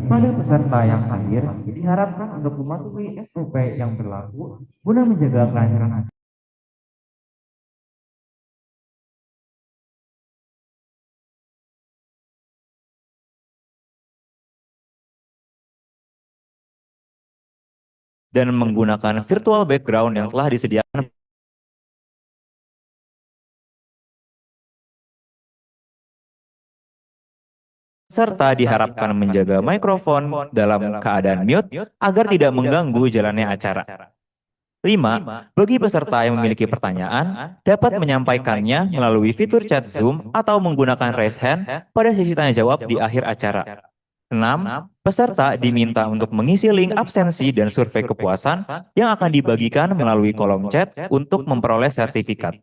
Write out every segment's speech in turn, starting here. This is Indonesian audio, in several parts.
Pada peserta yang hadir, diharapkan untuk mematuhi SOP yang berlaku guna menjaga kelancaran acara. Dan menggunakan virtual background yang telah disediakan. Serta diharapkan menjaga mikrofon dalam keadaan mute agar tidak mengganggu jalannya acara. 5. Bagi peserta yang memiliki pertanyaan, dapat menyampaikannya melalui fitur chat Zoom atau menggunakan raise hand pada sesi tanya jawab di akhir acara. 6. Peserta diminta untuk mengisi link absensi dan survei kepuasan yang akan dibagikan melalui kolom chat untuk memperoleh sertifikat.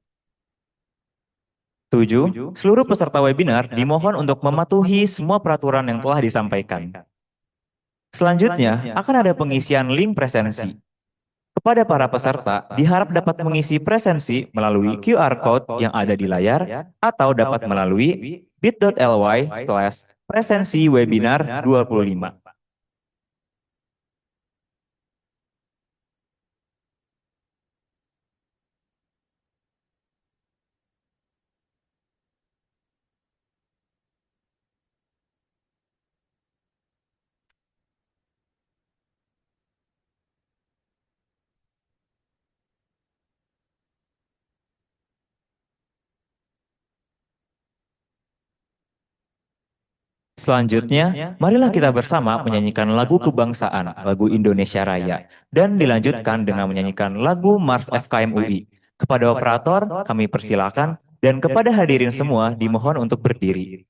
7. Seluruh peserta webinar dimohon untuk mematuhi semua peraturan yang telah disampaikan. Selanjutnya, akan ada pengisian link presensi. Kepada para peserta, diharap dapat mengisi presensi melalui QR Code yang ada di layar atau dapat melalui bit.ly/presensi webinar 25. Selanjutnya, marilah kita bersama menyanyikan lagu kebangsaan, lagu Indonesia Raya, dan dilanjutkan dengan menyanyikan lagu Mars FKM UI. Kepada operator, kami persilakan, dan kepada hadirin semua dimohon untuk berdiri.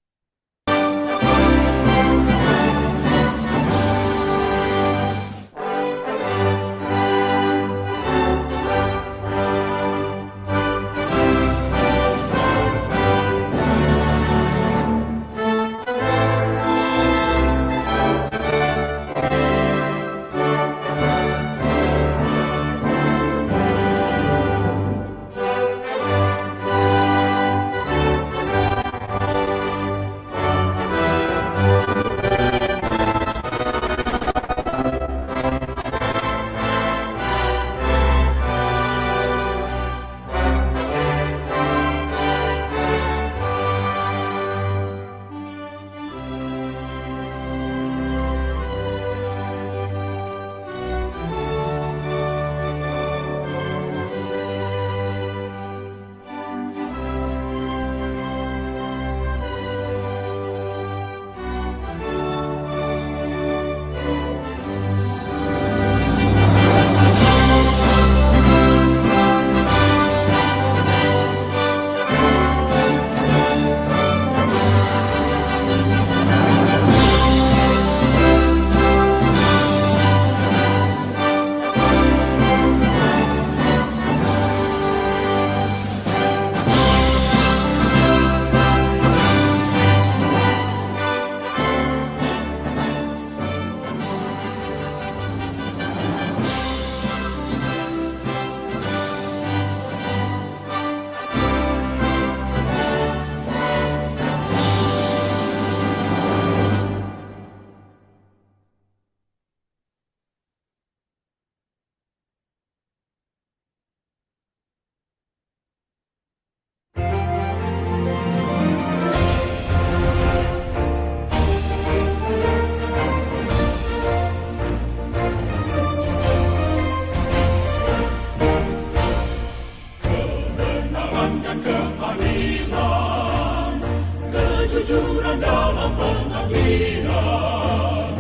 kejujuran dalam pengabdian,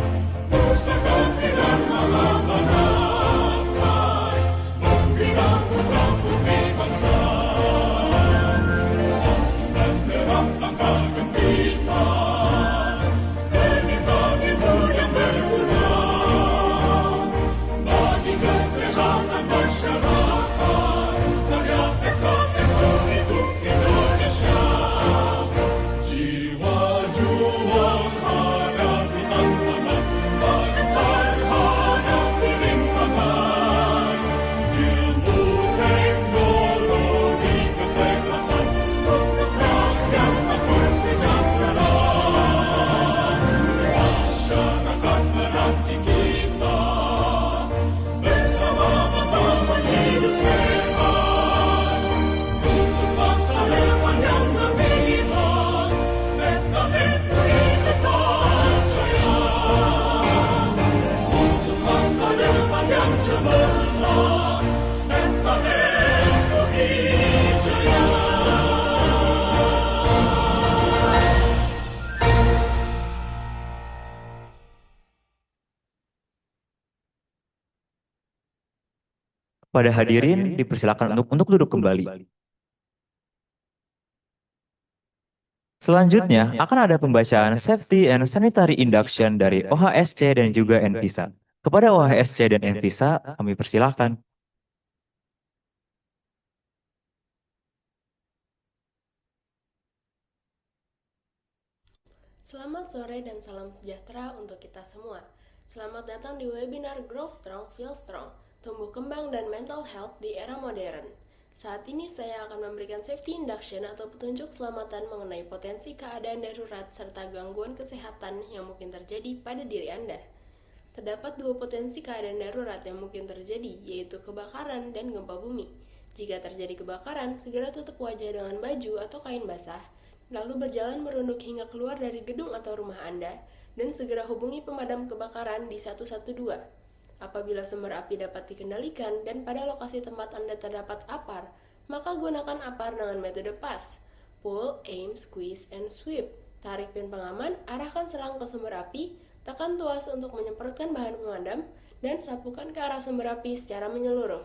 pusaka tidak malam-malam, membina putra-putri bangsa, dan derap langkah gembira, menimba ilmu yang berguna, bagi keselamatan masyarakat, karya FKM untuk Indonesia. Jiwa juang hadapi tantangan, bangkit hadapi rintangan. Ilmu teknologi kesehatan untuk rakyat makmur sejahtera. Pada hadirin dipersilakan untuk duduk kembali. Selanjutnya akan ada pembacaan Safety and Sanitary Induction dari OHSC dan juga Envisa. Kepada OHSC dan Envisa, kami persilakan. Selamat sore dan salam sejahtera untuk kita semua. Selamat datang di webinar Grow Strong, Feel Strong, Tumbuh Kembang dan Mental Health di Era Modern. Saat ini saya akan memberikan safety induction atau petunjuk keselamatan mengenai potensi keadaan darurat serta gangguan kesehatan yang mungkin terjadi pada diri Anda. Terdapat dua potensi keadaan darurat yang mungkin terjadi, yaitu kebakaran dan gempa bumi. Jika terjadi kebakaran, segera tutup wajah dengan baju atau kain basah, lalu berjalan merunduk hingga keluar dari gedung atau rumah Anda, dan segera hubungi pemadam kebakaran di 112. Apabila sumber api dapat dikendalikan dan pada lokasi tempat Anda terdapat apar, maka gunakan apar dengan metode PAS. Pull, aim, squeeze, and sweep. Tarik pin pengaman, arahkan selang ke sumber api, tekan tuas untuk menyemprotkan bahan pemadam, dan sapukan ke arah sumber api secara menyeluruh.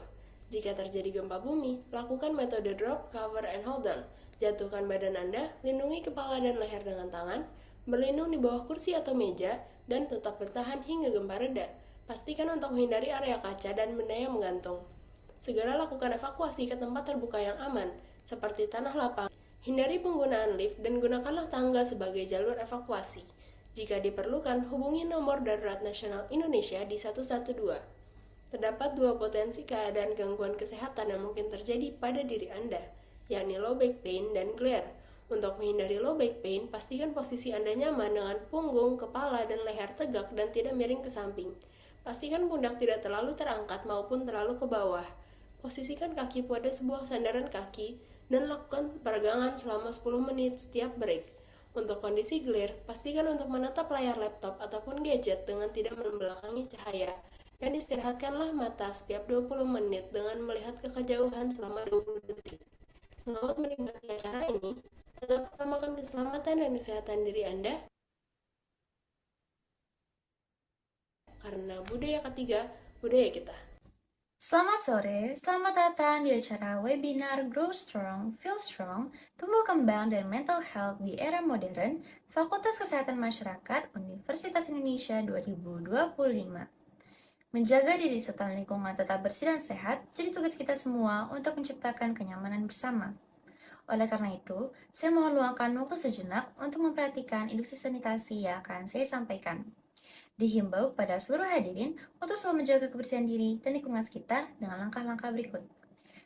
Jika terjadi gempa bumi, lakukan metode drop, cover, and hold on. Jatuhkan badan Anda, lindungi kepala dan leher dengan tangan, berlindung di bawah kursi atau meja, dan tetap bertahan hingga gempa reda. Pastikan untuk menghindari area kaca dan benda yang menggantung. Segera lakukan evakuasi ke tempat terbuka yang aman, seperti tanah lapang. Hindari penggunaan lift dan gunakanlah tangga sebagai jalur evakuasi. Jika diperlukan, hubungi nomor darurat nasional Indonesia di 112. Terdapat dua potensi keadaan gangguan kesehatan yang mungkin terjadi pada diri Anda, yakni low back pain dan glare. Untuk menghindari low back pain, pastikan posisi Anda nyaman dengan punggung, kepala, dan leher tegak dan tidak miring ke samping. Pastikan pundak tidak terlalu terangkat maupun terlalu ke bawah. Posisikan kaki pada sebuah sandaran kaki dan lakukan peregangan selama 10 menit setiap break. Untuk kondisi glare, pastikan untuk menatap layar laptop ataupun gadget dengan tidak membelakangi cahaya. Dan istirahatkanlah mata setiap 20 menit dengan melihat ke kejauhan selama 20 detik. Selamat menikmati acara ini. Tetap utamakan keselamatan dan kesehatan diri Anda. Karena budaya ketiga, budaya kita. Selamat sore, selamat datang di acara webinar Grow Strong, Feel Strong, Tumbuh Kembang dan Mental Health di Era Modern, Fakultas Kesehatan Masyarakat Universitas Indonesia 2025. Menjaga diri serta lingkungan tetap bersih dan sehat jadi tugas kita semua untuk menciptakan kenyamanan bersama. Oleh karena itu, saya mohon luangkan waktu sejenak untuk memperhatikan industri sanitasi yang akan saya sampaikan. Dihimbau pada seluruh hadirin untuk selalu menjaga kebersihan diri dan lingkungan sekitar dengan langkah-langkah berikut.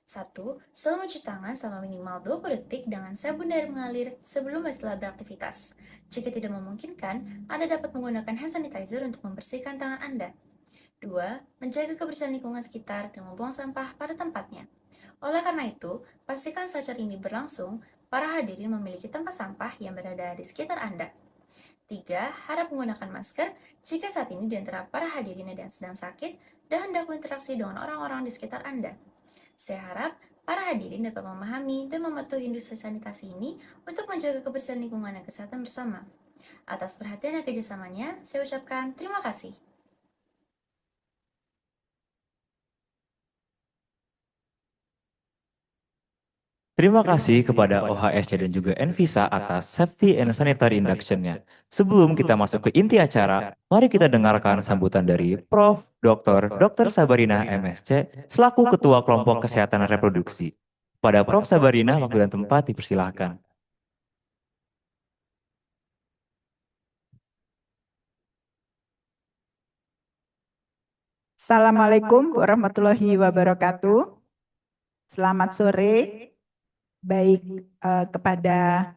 1. Selalu mencuci tangan selama minimal 20 detik dengan sabun air mengalir sebelum dan setelah beraktivitas. Jika tidak memungkinkan, Anda dapat menggunakan hand sanitizer untuk membersihkan tangan Anda. 2. Menjaga kebersihan lingkungan sekitar dan membuang sampah pada tempatnya. Oleh karena itu, pastikan saat acara ini berlangsung, para hadirin memiliki tempat sampah yang berada di sekitar Anda. 3. Harap menggunakan masker jika saat ini di antara para hadirin ada yang sedang sakit dan hendak berinteraksi dengan orang-orang di sekitar Anda. Saya harap para hadirin dapat memahami dan mematuhi industri sanitasi ini untuk menjaga kebersihan lingkungan dan kesehatan bersama. Atas perhatian dan kerjasamanya, saya ucapkan terima kasih. Terima kasih kepada OHSC dan juga Envisa atas Safety and Sanitary Induction-nya. Sebelum kita masuk ke inti acara, mari kita dengarkan sambutan dari Prof. Dr. Sabarina MSc selaku Ketua Kelompok Kesehatan Reproduksi. Pada Prof. Sabarina, waktu dan tempat dipersilahkan. Assalamualaikum warahmatullahi wabarakatuh. Selamat sore, baik kepada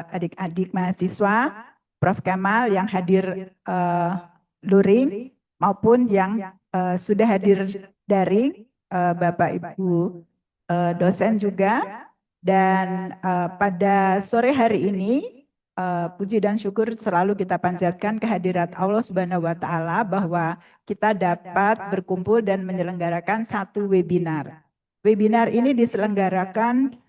adik-adik mahasiswa, Prof. Kamal yang hadir luring maupun yang sudah hadir daring, Bapak Ibu dosen juga. Dan pada sore hari ini, puji dan syukur selalu kita panjatkan kehadirat Allah Subhanahu wa Ta'ala bahwa kita dapat berkumpul dan menyelenggarakan satu webinar. Webinar ini diselenggarakan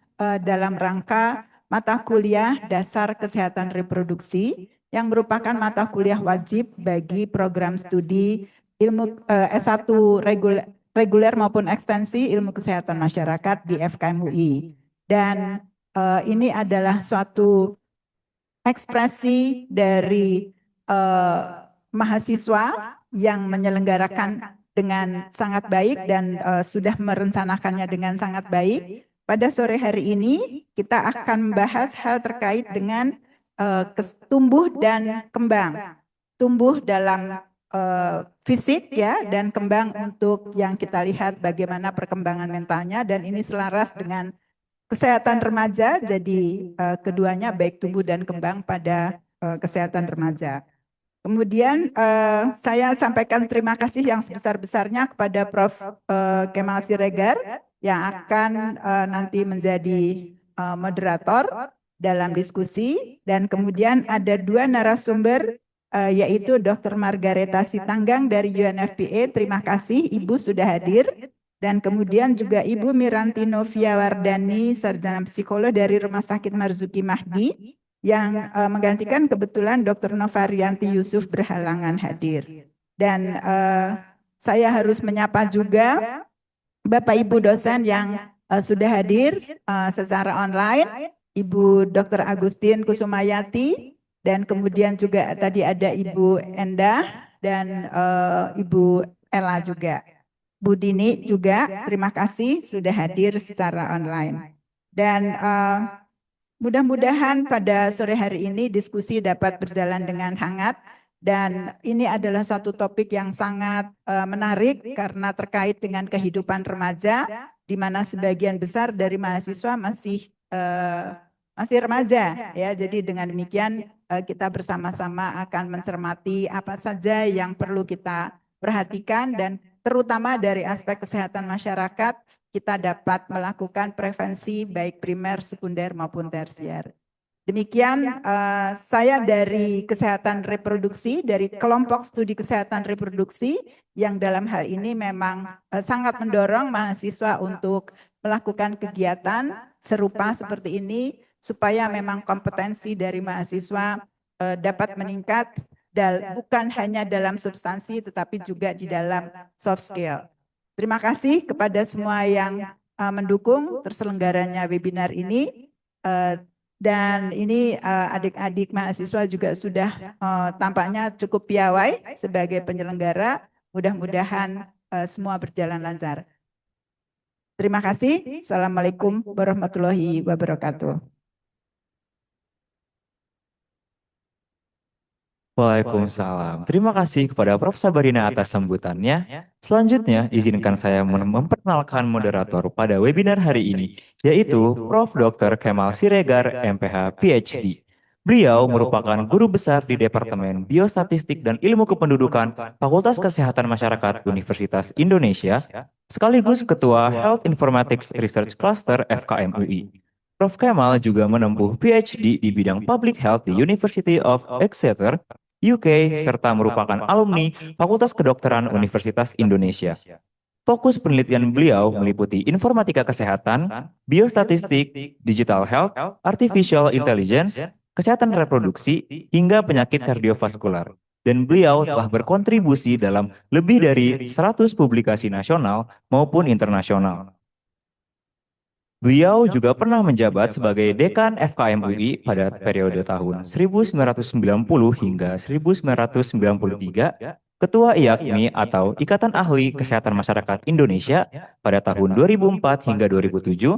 dalam rangka mata kuliah dasar kesehatan reproduksi yang merupakan mata kuliah wajib bagi program studi ilmu S1 reguler maupun ekstensi ilmu kesehatan masyarakat di FKM UI. Dan ini adalah suatu ekspresi dari mahasiswa yang menyelenggarakan dengan sangat baik dan sudah merencanakannya dengan sangat baik. Pada sore hari ini kita akan membahas hal terkait dengan tumbuh dan kembang. Tumbuh dalam fisik ya dan kembang untuk yang kita lihat bagaimana perkembangan mentalnya, dan ini selaras dengan kesehatan remaja, jadi keduanya baik tumbuh dan kembang pada kesehatan remaja. Kemudian saya sampaikan terima kasih yang sebesar-besarnya kepada Prof. Kemal Siregar yang akan nanti menjadi moderator dalam diskusi, dan kemudian ada dua narasumber yaitu Dr. Margareta Sitanggang dari UNFPA. Terima kasih Ibu sudah hadir. Dan kemudian juga Ibu Miranti Novia Wardani, sarjana psikolog dari Rumah Sakit Marzuki Mahdi, yang menggantikan kebetulan Dr. Novarianti Yusuf berhalangan hadir. Dan saya harus menyapa juga Bapak Ibu dosen yang sudah hadir secara online, Ibu Dr. Agustin Kusumayati, dan kemudian juga tadi ada Ibu Endah dan Ibu Ella juga. Bu Dini juga, terima kasih sudah hadir secara online. Dan mudah-mudahan pada sore hari ini diskusi dapat berjalan dengan hangat, dan ini adalah suatu topik yang sangat menarik karena terkait dengan kehidupan remaja, di mana sebagian besar dari mahasiswa masih remaja ya. Jadi dengan demikian kita bersama-sama akan mencermati apa saja yang perlu kita perhatikan, dan terutama dari aspek kesehatan masyarakat, kita dapat melakukan prevensi baik primer, sekunder maupun tersier. Demikian saya dari kesehatan reproduksi, dari kelompok studi kesehatan reproduksi, yang dalam hal ini memang sangat mendorong mahasiswa untuk melakukan kegiatan serupa seperti ini, supaya memang kompetensi dari mahasiswa dapat meningkat, bukan hanya dalam substansi tetapi juga di dalam soft skill. Terima kasih kepada semua yang mendukung terselenggaranya webinar ini, dan ini adik-adik mahasiswa juga sudah tampaknya cukup piawai sebagai penyelenggara. Mudah-mudahan semua berjalan lancar. Terima kasih. Assalamualaikum warahmatullahi wabarakatuh. Waalaikumsalam. Terima kasih kepada Prof. Sabarina atas sambutannya. Selanjutnya, izinkan saya memperkenalkan moderator pada webinar hari ini, yaitu Prof. Dr. Kemal Siregar, MPH, PhD. Beliau merupakan guru besar di Departemen Biostatistik dan Ilmu Kependudukan Fakultas Kesehatan Masyarakat Universitas Indonesia, sekaligus Ketua Health Informatics Research Cluster FKM UI. Prof. Kemal juga menempuh PhD di bidang Public Health di University of Exeter, UK, serta merupakan alumni Fakultas Kedokteran Universitas Indonesia. Fokus penelitian beliau meliputi informatika kesehatan, biostatistik, digital health, artificial intelligence, kesehatan reproduksi, hingga penyakit kardiovaskular. Dan beliau telah berkontribusi dalam lebih dari 100 publikasi nasional maupun internasional. Beliau juga pernah menjabat sebagai Dekan FKM UI pada periode tahun 1990 hingga 1993, Ketua IAKMI atau Ikatan Ahli Kesehatan Masyarakat Indonesia pada tahun 2004 hingga 2007,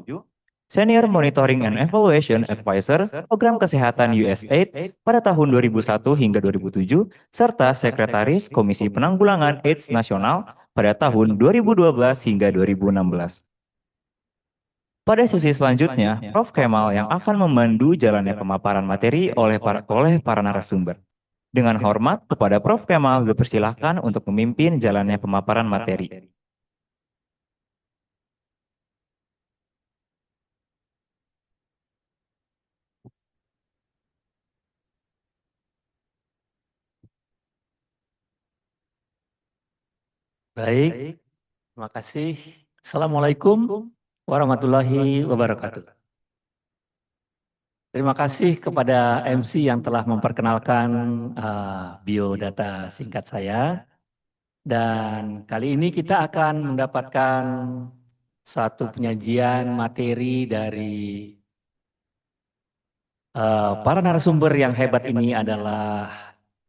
Senior Monitoring and Evaluation Advisor Program Kesehatan USAID pada tahun 2001 hingga 2007, serta Sekretaris Komisi Penanggulangan AIDS Nasional pada tahun 2012 hingga 2016. Pada sesi selanjutnya, Prof. Kemal yang akan memandu jalannya pemaparan materi oleh para narasumber. Dengan hormat kepada Prof. Kemal dipersilahkan untuk memimpin jalannya pemaparan materi. Baik, terima kasih. Assalamualaikum warahmatullahi wabarakatuh. Terima kasih kepada MC yang telah memperkenalkan biodata singkat saya. Dan kali ini kita akan mendapatkan satu penyajian materi dari para narasumber yang hebat ini adalah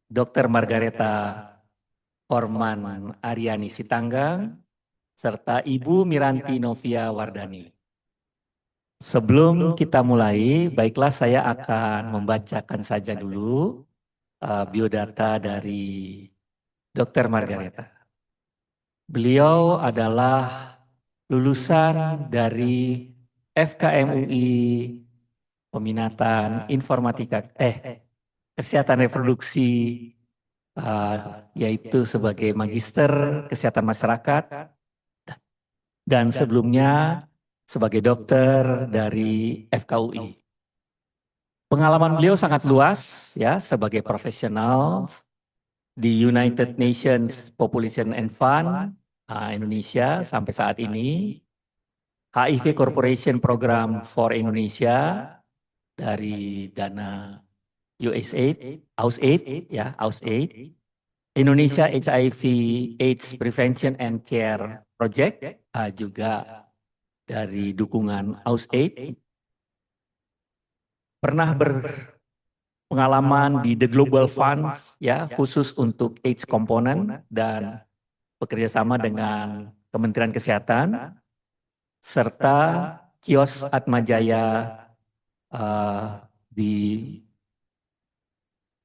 Dr. Margareta Orman Aryani Sitanggang serta Ibu Miranti Novia Wardani. Sebelum kita mulai, baiklah saya akan membacakan saja dulu biodata dari Dr. Margareta. Beliau adalah lulusan dari FKM UI peminatan kesehatan reproduksi yaitu sebagai magister kesehatan masyarakat dan sebelumnya sebagai dokter dari FKUI. Pengalaman beliau sangat luas ya sebagai profesional di United Nations Population and Fund Indonesia sampai saat ini, HIV Corporation Program for Indonesia dari dana USAID, AUSAID, Indonesia HIV AIDS Prevention and Care Project juga dari dukungan AUSAID. Pernah berpengalaman di The Global Funds ya khusus untuk AIDS komponen dan bekerja sama dengan Kementerian Kesehatan serta Kios Atmajaya di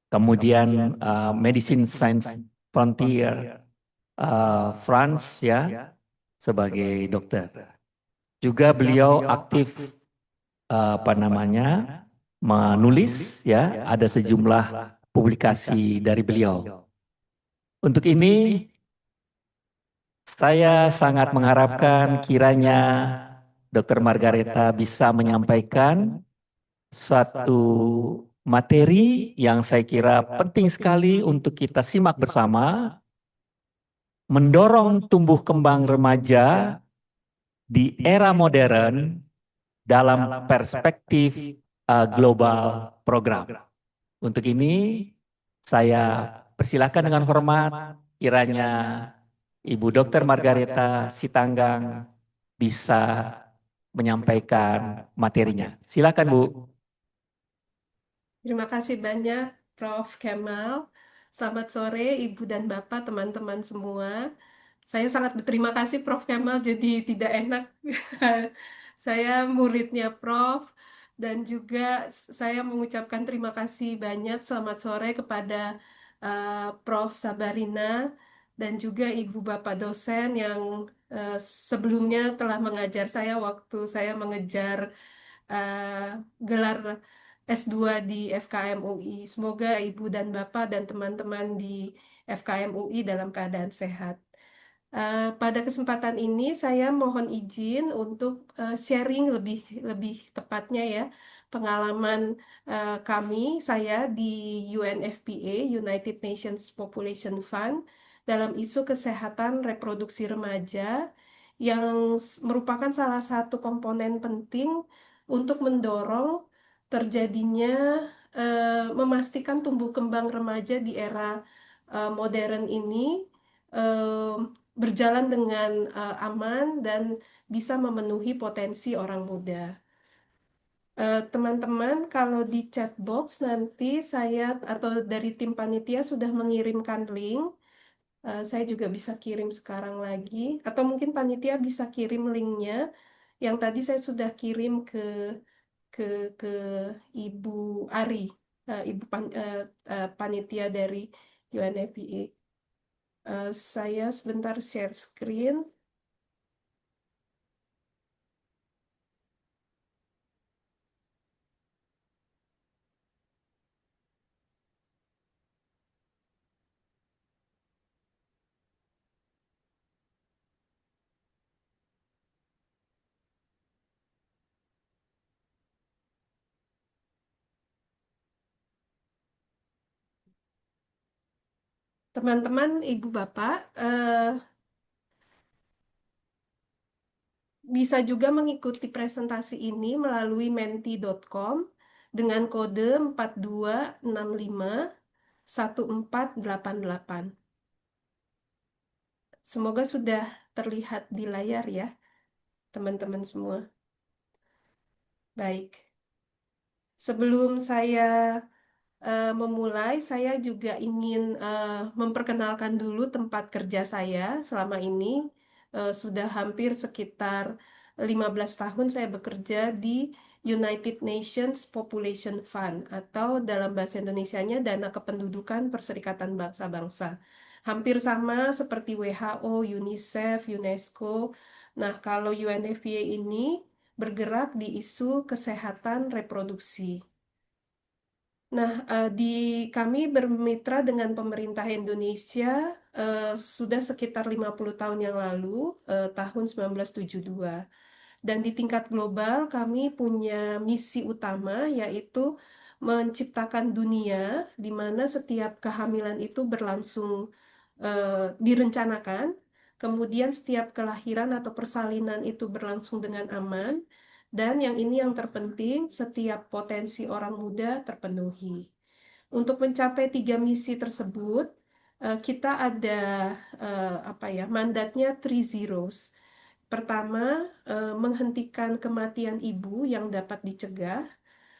kemudian Medicine Science Frontier France ya sebagai dokter. Juga beliau aktif menulis ya ada sejumlah publikasi dari beliau. Untuk ini saya sangat mengharapkan kiranya Dr. Margareta bisa menyampaikan satu materi yang saya kira penting sekali untuk kita simak bersama, mendorong tumbuh kembang remaja di era modern dalam perspektif global program. Untuk ini saya persilakan dengan hormat kiranya Ibu Dr. Margareta Sitanggang bisa menyampaikan materinya. Silakan Bu. Terima kasih banyak Prof. Kemal. Selamat sore Ibu dan Bapak, teman-teman semua. Saya sangat berterima kasih Prof. Kemal, jadi tidak enak. Saya muridnya Prof. Dan juga saya mengucapkan terima kasih banyak selamat sore kepada Prof. Sabarina dan juga Ibu Bapak dosen yang sebelumnya telah mengajar saya waktu saya mengejar gelar S2 di FKM UI. Semoga Ibu dan Bapak dan teman-teman di FKM UI dalam keadaan sehat. Pada kesempatan ini saya mohon izin untuk sharing lebih tepatnya ya pengalaman saya di UNFPA United Nations Population Fund dalam isu kesehatan reproduksi remaja yang merupakan salah satu komponen penting untuk mendorong terjadinya memastikan tumbuh kembang remaja di era modern ini berjalan dengan aman dan bisa memenuhi potensi orang muda. Teman-teman, kalau di chat box nanti saya atau dari tim panitia sudah mengirimkan link. Saya juga bisa kirim sekarang lagi, atau mungkin panitia bisa kirim linknya. Yang tadi saya sudah kirim ke Ibu Ari, panitia dari UNFPA. Saya sebentar share screen. Teman-teman, Ibu Bapak, bisa juga mengikuti presentasi ini melalui menti.com dengan kode 42651488. Semoga sudah terlihat di layar ya, teman-teman semua. Baik. Sebelum saya memulai, saya juga ingin memperkenalkan dulu tempat kerja saya selama ini. Sudah hampir sekitar 15 tahun saya bekerja di United Nations Population Fund atau dalam bahasa Indonesianya Dana Kependudukan Perserikatan Bangsa-Bangsa. Hampir sama seperti WHO, UNICEF, UNESCO. Nah, kalau UNFPA ini bergerak di isu kesehatan reproduksi. Nah, kami bermitra dengan pemerintah Indonesia sudah sekitar 50 tahun yang lalu, tahun 1972. Dan di tingkat global kami punya misi utama yaitu menciptakan dunia di mana setiap kehamilan itu berlangsung direncanakan, kemudian setiap kelahiran atau persalinan itu berlangsung dengan aman, dan yang ini yang terpenting, setiap potensi orang muda terpenuhi. Untuk mencapai 3 misi tersebut, kita ada apa ya, mandatnya 3 zeros. Pertama, menghentikan kematian ibu yang dapat dicegah,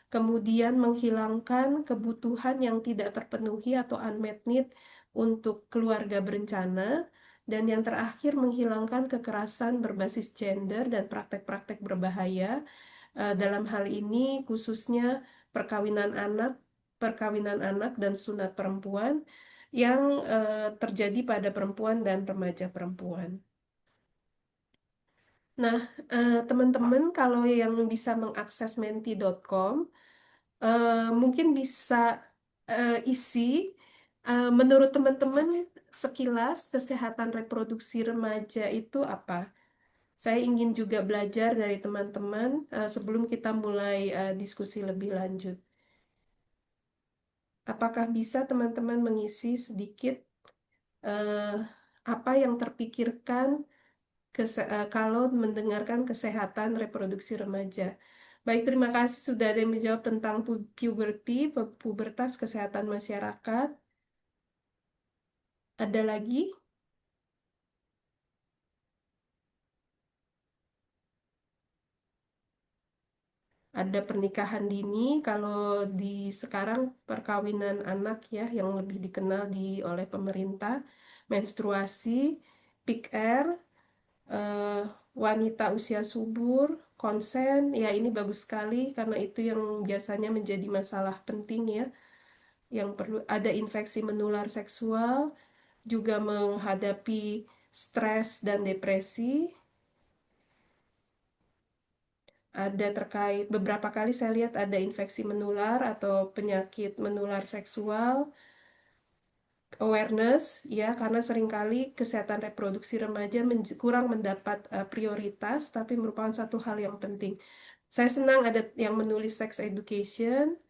kemudian menghilangkan kebutuhan yang tidak terpenuhi atau unmet need untuk keluarga berencana, dan yang terakhir menghilangkan kekerasan berbasis gender dan praktek-praktek berbahaya. Dalam hal ini khususnya perkawinan anak dan sunat perempuan yang terjadi pada perempuan dan remaja perempuan. Nah, teman-teman kalau yang bisa mengakses menti.com, mungkin bisa isi menurut teman-teman sekilas kesehatan reproduksi remaja itu apa? Saya ingin juga belajar dari teman-teman sebelum kita mulai diskusi lebih lanjut. Apakah bisa teman-teman mengisi sedikit eh, apa yang terpikirkan kalau mendengarkan kesehatan reproduksi remaja? Baik, terima kasih sudah ada yang menjawab tentang puberti, pubertas kesehatan masyarakat. Ada lagi? Ada pernikahan dini, kalau di sekarang perkawinan anak ya yang lebih dikenal oleh pemerintah, menstruasi, peak air, eh, wanita usia subur, konsen, ya ini bagus sekali karena itu yang biasanya menjadi masalah penting ya, yang perlu ada infeksi menular seksual, juga menghadapi stres dan depresi. Ada terkait beberapa kali saya lihat ada infeksi menular atau penyakit menular seksual, awareness ya, karena seringkali kesehatan reproduksi remaja kurang mendapat prioritas tapi merupakan satu hal yang penting. Saya senang ada yang menulis sex education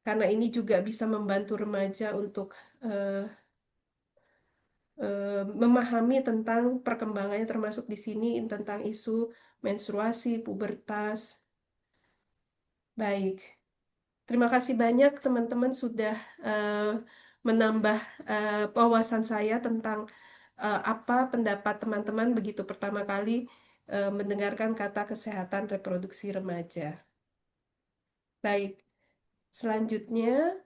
karena ini juga bisa membantu remaja untuk eh, memahami tentang perkembangannya, termasuk di sini tentang isu menstruasi, pubertas. Baik. Terima kasih banyak teman-teman sudah eh, menambah wawasan saya tentang apa pendapat teman-teman begitu pertama kali mendengarkan kata kesehatan reproduksi remaja. Baik, selanjutnya,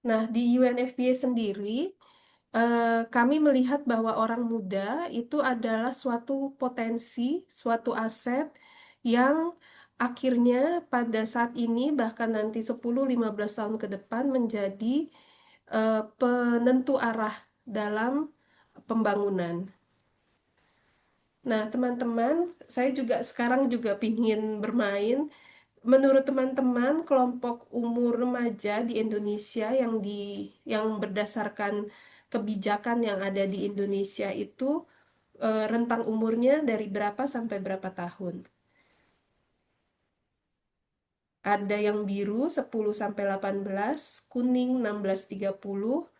nah di UNFPA sendiri kami melihat bahwa orang muda itu adalah suatu potensi, suatu aset yang akhirnya pada saat ini bahkan nanti 10-15 tahun ke depan menjadi penentu arah dalam pembangunan. Nah, teman-teman, saya juga sekarang juga pingin bermain. Menurut teman-teman, kelompok umur remaja di Indonesia yang berdasarkan kebijakan yang ada di Indonesia itu rentang umurnya dari berapa sampai berapa tahun? Ada yang biru 10 sampai 18, kuning 16-30,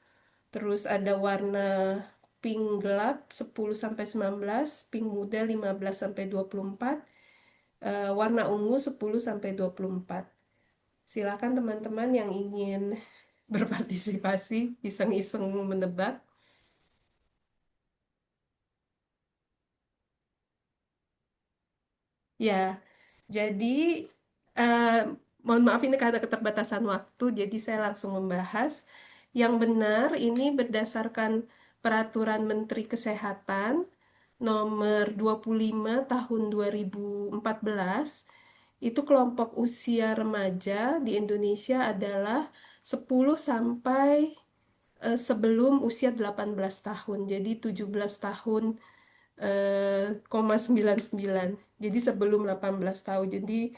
terus ada warna pink gelap 10 sampai 19, pink muda 15 sampai 24, warna ungu 10 sampai 24. Silakan teman-teman yang ingin berpartisipasi, iseng-iseng menebak. Ya, jadi eh, mohon maaf ini karena keterbatasan waktu, jadi saya langsung membahas. Yang benar ini berdasarkan Peraturan Menteri Kesehatan nomor 25 tahun 2014, itu kelompok usia remaja di Indonesia adalah 10 sampai sebelum usia 18 tahun. Jadi 17 tahun 99. Jadi sebelum 18 tahun. Jadi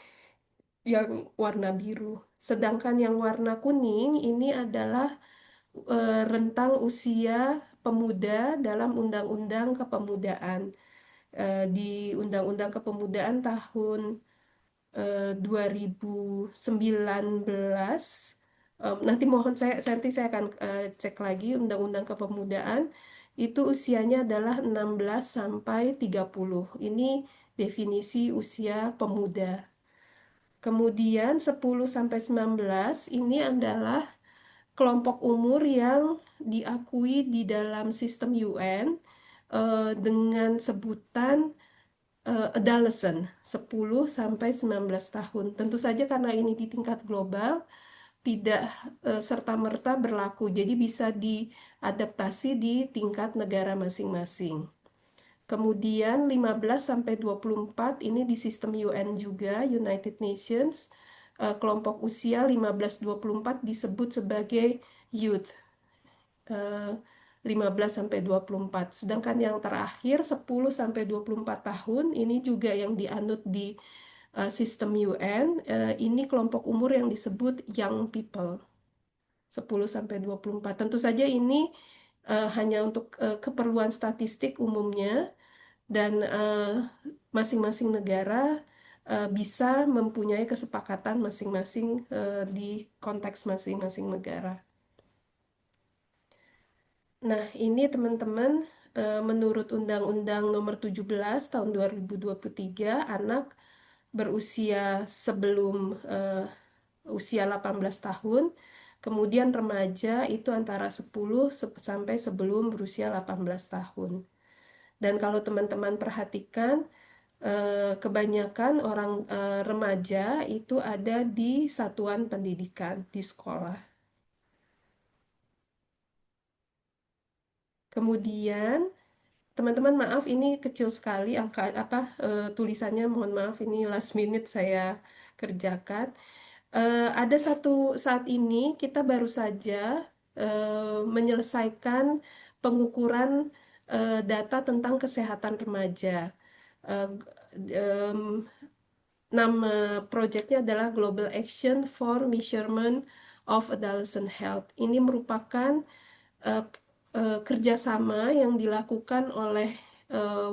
yang warna biru. Sedangkan yang warna kuning ini adalah rentang usia pemuda dalam Undang-Undang Kepemudaan. Di Undang-Undang Kepemudaan tahun 2019. Nanti mohon nanti saya akan cek lagi Undang-Undang Kepemudaan itu usianya adalah 16 sampai 30. Ini definisi usia pemuda. Kemudian 10 sampai 19 ini adalah kelompok umur yang diakui di dalam sistem UN dengan sebutan adolescent 10 sampai 19 tahun. Tentu saja karena ini di tingkat global tidak serta-merta berlaku. Jadi bisa diadaptasi di tingkat negara masing-masing. Kemudian 15 sampai 24 ini di sistem UN juga, United Nations, kelompok usia 15-24 disebut sebagai youth. 15 sampai 24. Sedangkan yang terakhir 10 sampai 24 tahun ini juga yang dianut di sistem UN, ini kelompok umur yang disebut young people. 10 sampai 24. Tentu saja ini hanya untuk keperluan statistik umumnya dan masing-masing negara bisa mempunyai kesepakatan masing-masing di konteks masing-masing negara. Nah, ini teman-teman, menurut Undang-Undang Nomor 17 tahun 2023, anak berusia sebelum usia 18 tahun, kemudian remaja itu antara 10 sampai sebelum berusia 18 tahun. Dan kalau teman-teman perhatikan, kebanyakan orang remaja itu ada di satuan pendidikan, di sekolah. Kemudian teman-teman maaf ini kecil sekali angka tulisannya, mohon maaf ini last minute saya kerjakan. Ada saat ini kita baru saja menyelesaikan pengukuran data tentang kesehatan remaja. Eh, em, Nama proyeknya adalah Global Action for Measurement of Adolescent Health. Ini merupakan eh, kerjasama yang dilakukan oleh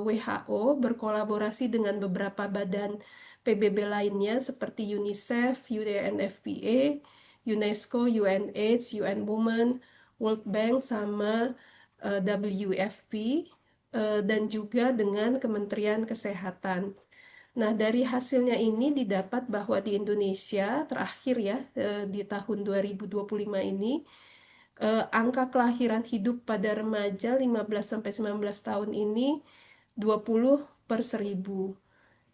WHO berkolaborasi dengan beberapa badan PBB lainnya seperti UNICEF, UNFPA, UNESCO, UNAIDS, UN Women, World Bank, sama WFP, dan juga dengan Kementerian Kesehatan. Nah, dari hasilnya ini didapat bahwa di Indonesia terakhir ya, di tahun 2025 ini, angka kelahiran hidup pada remaja 15 sampai 19 tahun ini 20 per 1000.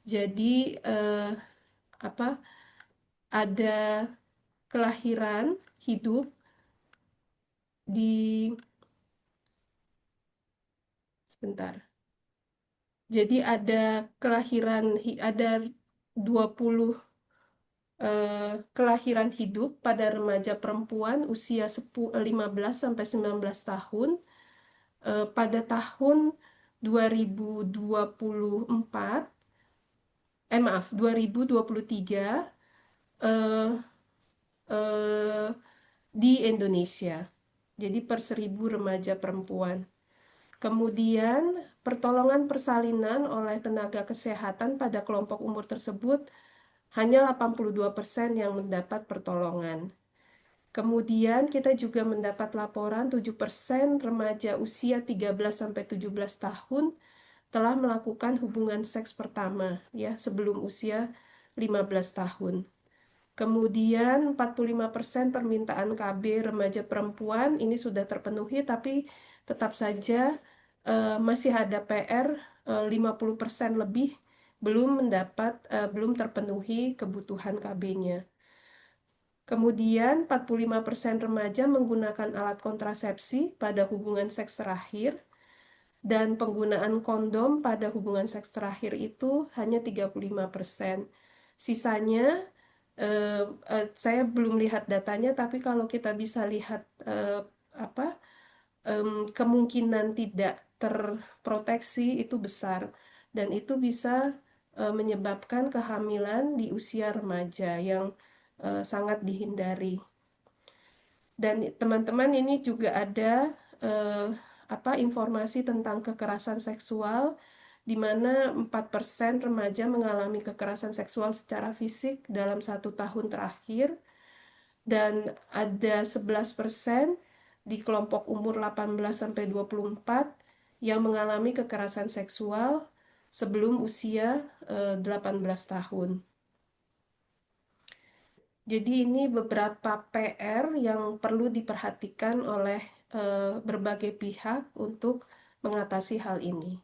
Jadi apa ada kelahiran hidup di sebentar. Jadi ada ada 20 kelahiran hidup pada remaja perempuan usia 15 sampai 19 tahun pada tahun 2024, maaf, 2023 eh, eh, di Indonesia. Jadi per 1000 remaja perempuan. Kemudian pertolongan persalinan oleh tenaga kesehatan pada kelompok umur tersebut hanya 82% yang mendapat pertolongan. Kemudian kita juga mendapat laporan 7% remaja usia 13 sampai 17 tahun telah melakukan hubungan seks pertama ya sebelum usia 15 tahun. Kemudian 45% permintaan KB remaja perempuan ini sudah terpenuhi, tapi tetap saja masih ada PR 50% lebih belum terpenuhi kebutuhan KB-nya. Kemudian 45% remaja menggunakan alat kontrasepsi pada hubungan seks terakhir dan penggunaan kondom pada hubungan seks terakhir itu hanya 35%. Sisanya saya belum lihat datanya, tapi kalau kita bisa lihat apa kemungkinan tidak terproteksi itu besar dan itu bisa menyebabkan kehamilan di usia remaja yang sangat dihindari. Dan teman-teman ini juga ada informasi tentang kekerasan seksual di mana 4% remaja mengalami kekerasan seksual secara fisik dalam 1 tahun terakhir dan ada 11% di kelompok umur 18 sampai 24 yang mengalami kekerasan seksual sebelum usia 18 tahun. Jadi ini beberapa PR yang perlu diperhatikan oleh berbagai pihak untuk mengatasi hal ini.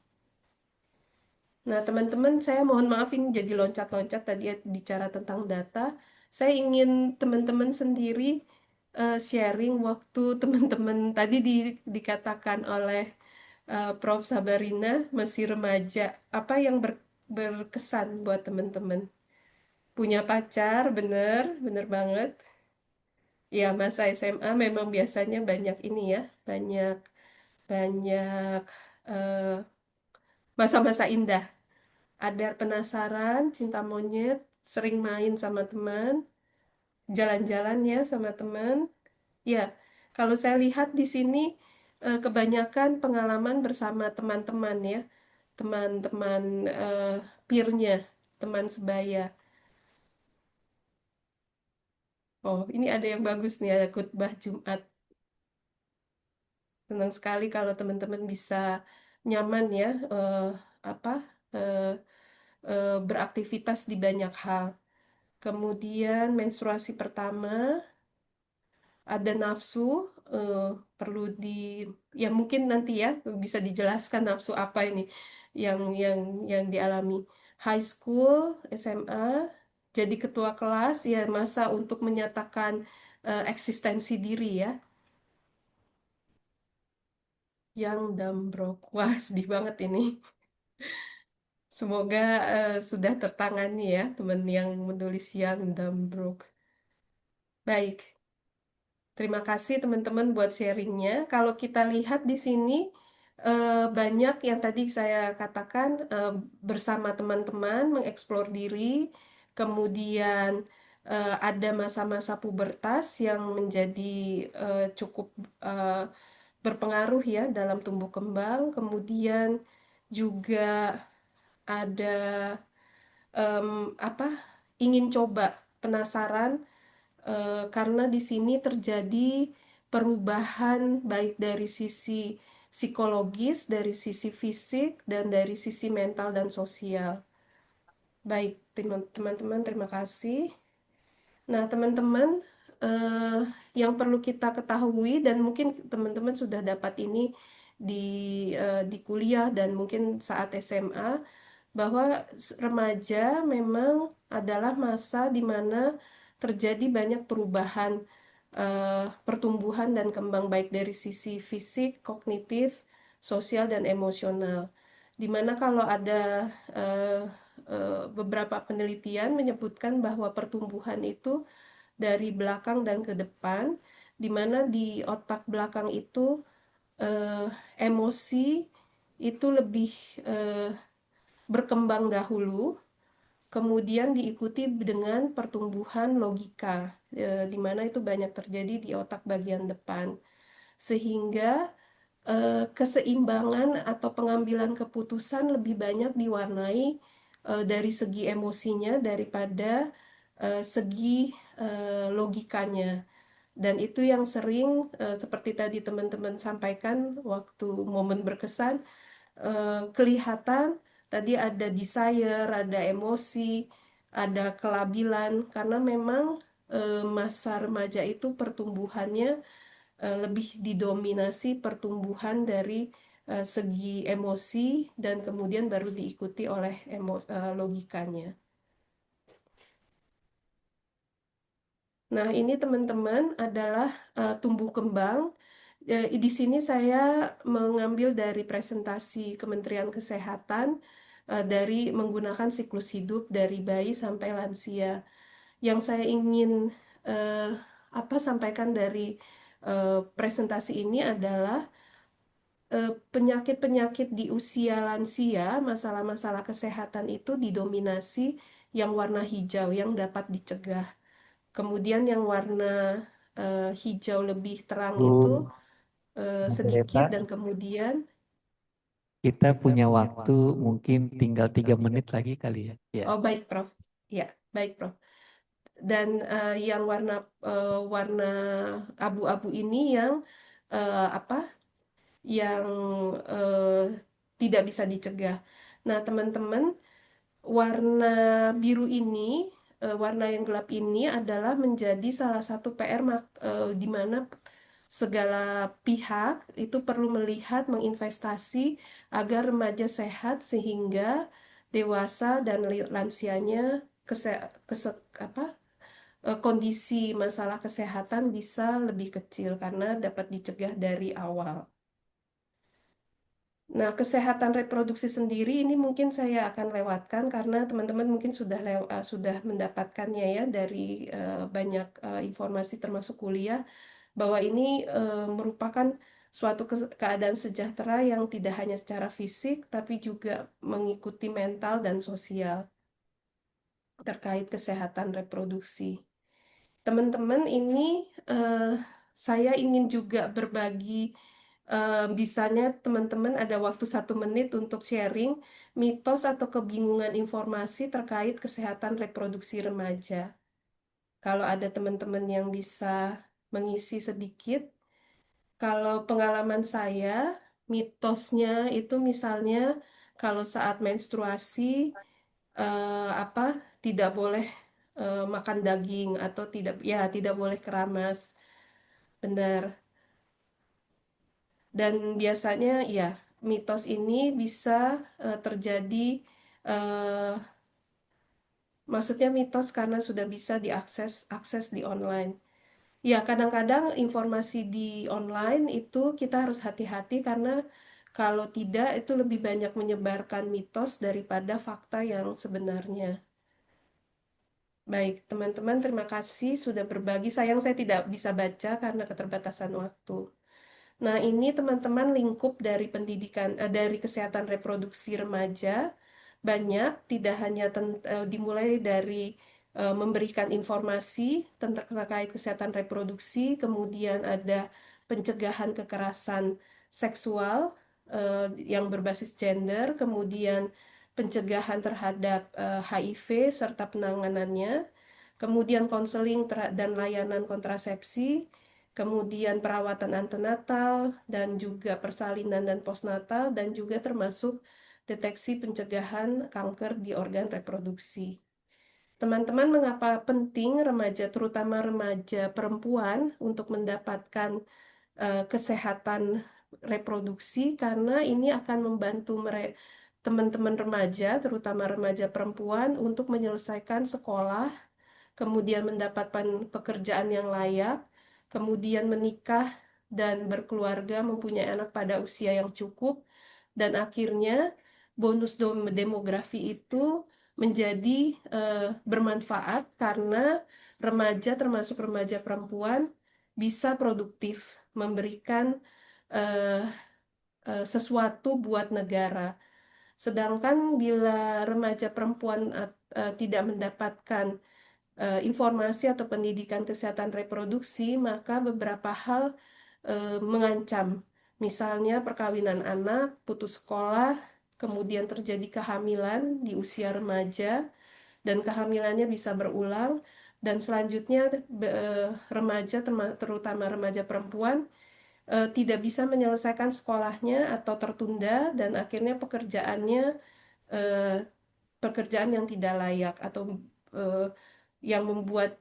Nah, teman-teman, saya mohon maaf ini jadi loncat-loncat tadi ya, bicara tentang data. Saya ingin teman-teman sendiri sharing waktu teman-teman tadi dikatakan oleh Prof. Sabarina masih remaja. Apa yang berkesan buat teman-teman? Punya pacar, bener, bener banget. Ya, masa SMA memang biasanya banyak ini ya, banyak banyak eh, masa-masa indah. Ada penasaran, cinta monyet, sering main sama teman, jalan-jalan ya sama teman. Ya, kalau saya lihat di sini kebanyakan pengalaman bersama teman-teman ya, teman-teman peernya, teman sebaya. Oh, ini ada yang bagus nih, ada khutbah Jumat. Senang sekali kalau teman-teman bisa nyaman ya, apa eh, beraktivitas di banyak hal. Kemudian menstruasi pertama, ada nafsu, eh, perlu ya mungkin nanti ya bisa dijelaskan nafsu apa ini yang dialami. High school, SMA, jadi ketua kelas, ya masa untuk menyatakan eksistensi diri ya. Yang dambrok, wah sedih banget ini. Semoga sudah tertangani ya teman yang menulis yang dambrok. Baik. Terima kasih teman-teman buat sharingnya. Kalau kita lihat di sini banyak yang tadi saya katakan bersama teman-teman mengeksplor diri, kemudian ada masa-masa pubertas yang menjadi cukup eh, berpengaruh ya dalam tumbuh kembang, kemudian juga ada em, apa ingin coba, penasaran karena di sini terjadi perubahan baik dari sisi psikologis, dari sisi fisik, dan dari sisi mental dan sosial. Baik, teman-teman, terima kasih. Nah, teman-teman, eh, yang perlu kita ketahui dan mungkin teman-teman sudah dapat ini di di kuliah dan mungkin saat SMA bahwa remaja memang adalah masa di mana terjadi banyak perubahan pertumbuhan dan kembang baik dari sisi fisik, kognitif, sosial, dan emosional. Dimana kalau ada eh, beberapa penelitian menyebutkan bahwa pertumbuhan itu dari belakang dan ke depan, di mana di otak belakang itu eh, emosi itu lebih eh, berkembang dahulu, kemudian diikuti dengan pertumbuhan logika, di mana itu banyak terjadi di otak bagian depan, sehingga keseimbangan atau pengambilan keputusan lebih banyak diwarnai dari segi emosinya daripada segi logikanya. Dan itu yang sering seperti tadi teman-teman sampaikan waktu momen berkesan, kelihatan tadi ada desire, ada emosi, ada kelabilan, karena memang masa remaja itu pertumbuhannya lebih didominasi pertumbuhan dari segi emosi dan kemudian baru diikuti oleh logikanya. Nah, ini teman-teman adalah tumbuh kembang. Di sini saya mengambil dari presentasi Kementerian Kesehatan dari menggunakan siklus hidup dari bayi sampai lansia. Yang saya ingin eh, sampaikan dari presentasi ini adalah penyakit-penyakit di usia lansia, masalah-masalah kesehatan itu didominasi yang warna hijau yang dapat dicegah. Kemudian yang warna hijau lebih terang Bu itu sedikit, Margareta, dan kemudian kita punya waktu mungkin tinggal 3 menit lagi kali ya. Ya. oh baik Prof. Ya, baik Prof. Dan yang warna abu-abu ini yang apa? Yang tidak bisa dicegah. Nah, teman-teman, warna biru ini, warna yang gelap ini adalah menjadi salah satu PR di mana segala pihak itu perlu melihat, menginvestasi agar remaja sehat sehingga dewasa dan lansianya kondisi masalah kesehatan bisa lebih kecil karena dapat dicegah dari awal. Nah, kesehatan reproduksi sendiri ini mungkin saya akan lewatkan karena teman-teman mungkin sudah mendapatkannya ya dari banyak informasi termasuk kuliah, bahwa ini merupakan suatu keadaan sejahtera yang tidak hanya secara fisik tapi juga mengikuti mental dan sosial terkait kesehatan reproduksi. Teman-teman, ini saya ingin juga berbagi. Bisanya teman-teman ada waktu 1 menit untuk sharing mitos atau kebingungan informasi terkait kesehatan reproduksi remaja. Kalau ada teman-teman yang bisa mengisi sedikit. Kalau pengalaman saya, mitosnya itu misalnya kalau saat menstruasi apa tidak boleh makan daging atau tidak boleh keramas. Benar. Dan biasanya ya mitos ini bisa terjadi, eh, maksudnya mitos karena sudah bisa akses di online. Ya, kadang-kadang informasi di online itu kita harus hati-hati karena kalau tidak itu lebih banyak menyebarkan mitos daripada fakta yang sebenarnya. Baik, teman-teman, terima kasih sudah berbagi. Sayang saya tidak bisa baca karena keterbatasan waktu. Nah, ini teman-teman lingkup dari dari kesehatan reproduksi remaja. Banyak, tidak hanya dimulai dari memberikan informasi terkait kesehatan reproduksi, kemudian ada pencegahan kekerasan seksual yang berbasis gender, kemudian pencegahan terhadap HIV serta penanganannya, kemudian konseling dan layanan kontrasepsi, kemudian perawatan antenatal, dan juga persalinan dan postnatal, dan juga termasuk deteksi pencegahan kanker di organ reproduksi. Teman-teman, mengapa penting remaja, terutama remaja perempuan, untuk mendapatkan kesehatan reproduksi? Karena ini akan membantu teman-teman remaja, terutama remaja perempuan, untuk menyelesaikan sekolah, kemudian mendapatkan pekerjaan yang layak, kemudian menikah dan berkeluarga, mempunyai anak pada usia yang cukup, dan akhirnya bonus demografi itu menjadi bermanfaat karena remaja, termasuk remaja perempuan, bisa produktif, memberikan eh, sesuatu buat negara. Sedangkan bila remaja perempuan tidak mendapatkan informasi atau pendidikan kesehatan reproduksi, maka beberapa hal mengancam. Misalnya perkawinan anak, putus sekolah, kemudian terjadi kehamilan di usia remaja, dan kehamilannya bisa berulang, dan selanjutnya remaja, terutama remaja perempuan, tidak bisa menyelesaikan sekolahnya atau tertunda dan akhirnya eh, pekerjaan yang tidak layak atau eh, yang membuat